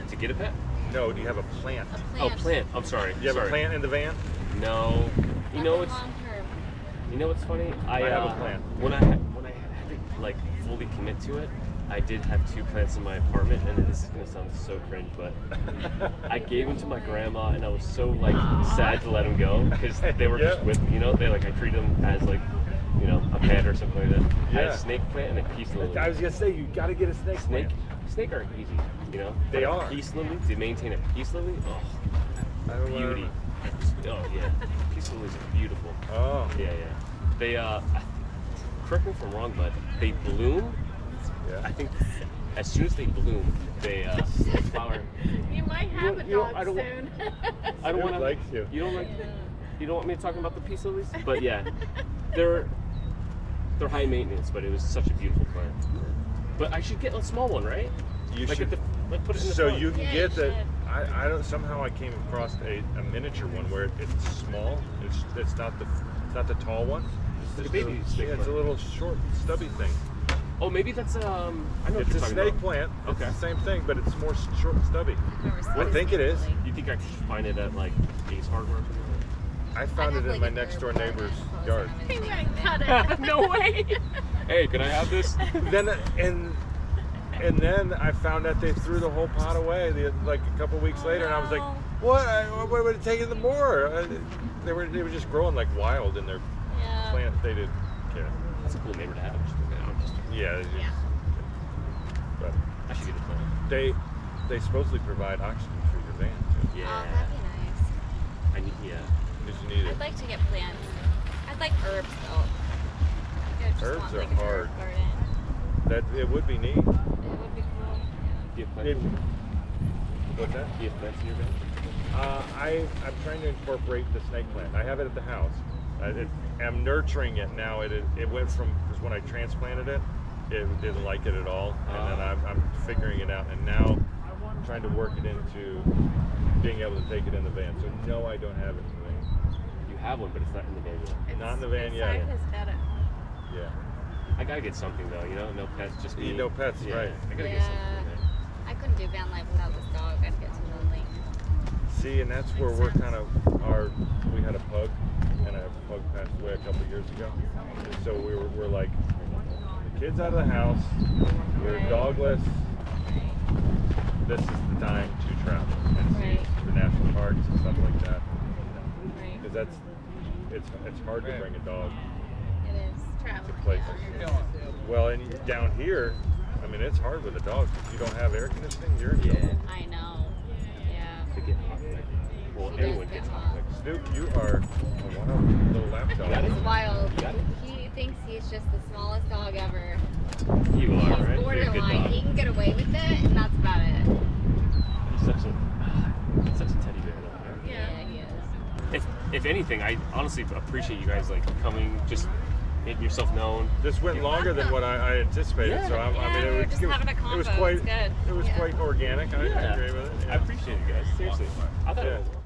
To get a pet? No, do you have a plant? A Oh, plant. plant. I'm sorry. Do you have sorry. a plant in the van? No. You know what's Long term. funny? I have a plant. When I had to like fully commit to it, I did have 2 plants in my apartment, and this is gonna sound so cringe, but I gave them to my grandma, and I was so like sad to let them go because they were just Yeah. with me. I treated them as like a pet or something like that. I had Yeah. a snake plant and a peace lily. I was gonna say you got to get a snake plant. Snake are easy, They But are. A peace lily, to maintain a peace lily, I don't beauty. Oh yeah, peace lilies are beautiful. Oh. Yeah. They correct me if I'm wrong, but they bloom. Yeah. I think as soon as they bloom, they flower. You might have a you know, dog I don't- soon. I don't Snoop want to. likes you. You don't like. You don't want me to talk about the peace lilies, but yeah, they're high maintenance, but it was such a beautiful plant. But I should get a small one, right? You like should. put it in the So front. you can Yeah, get you the. should. I don't. Somehow I came across a miniature one where it's small. It's not the tall one. It's just a baby snake Yeah, it's a plant. little short, stubby thing. Oh, maybe that's I know what It's you're a talking snake about. plant. Okay. It's the same thing, but it's more short and stubby. I think it is. You think I could find it at like Ace Hardware or something? I found it in my next door neighbor's yard. He might cut it. No way. Hey, can I have this? Then and then I found out they threw the whole pot away like a couple weeks later, and I was like, "What? Why would it take it more?" They were just growing like wild in their Yeah. plants. They didn't care. That's a cool neighbor to have. Yeah. they just- Yeah. But I should get a plant. they supposedly provide oxygen for your van too. Yeah. Oh, that'd be nice. I need. Yeah. Because you need it. I'd like to get plants. I'd like herbs though. I just Herbs want, are like, an herb hard. garden. That it would be neat. It would be cool. Do you have plants? It- What's that? Do you have plants in your van? I'm trying to incorporate the snake plant. I have it at the house. I'm nurturing it now. It went from, because when I transplanted it, it didn't like it at all, and then I'm figuring it out, and now I'm trying to work it into being able to take it in the van. So no, I don't have it in the van. You have one, but it's not in the van yet. Not in the van yet. Inside his head. Yeah. I gotta get something though, you know, no pets, just me. No pets, Yeah, right. I gotta Yeah. get something, man. I couldn't do van life without this dog. I'd get too lonely. See, and that's where we're kind of we had a pug, and a pug passed away a couple years ago. And so we're like, the kids out of the house, we're dogless. This is the time to travel and see the national parks and stuff like that. Right. Because it's hard to bring a dog It is. to Traveling. places. Well, and down here, I mean, it's hard with a dog. If you don't have air conditioning, you're in trouble. I know. Yeah. To get hot, like, well, She everyone does gets get hot. hot. Like, Snoop, you are one of the little lap dogs. got it? It's wild. Got it? He thinks he's just the smallest dog ever. you are, He's right? You're a good borderline. dog. He can get away with it, and that's about it. He's such a teddy bear though, right? Yeah, he is. If anything, I honestly appreciate you guys like coming, just making yourself known. This went longer than what I anticipated, Yeah. so I mean, we were just having a it was convo. quite, It's good. it was Yeah. quite organic. I agree with it. I appreciate it, guys. Seriously, I thought Yeah. it was.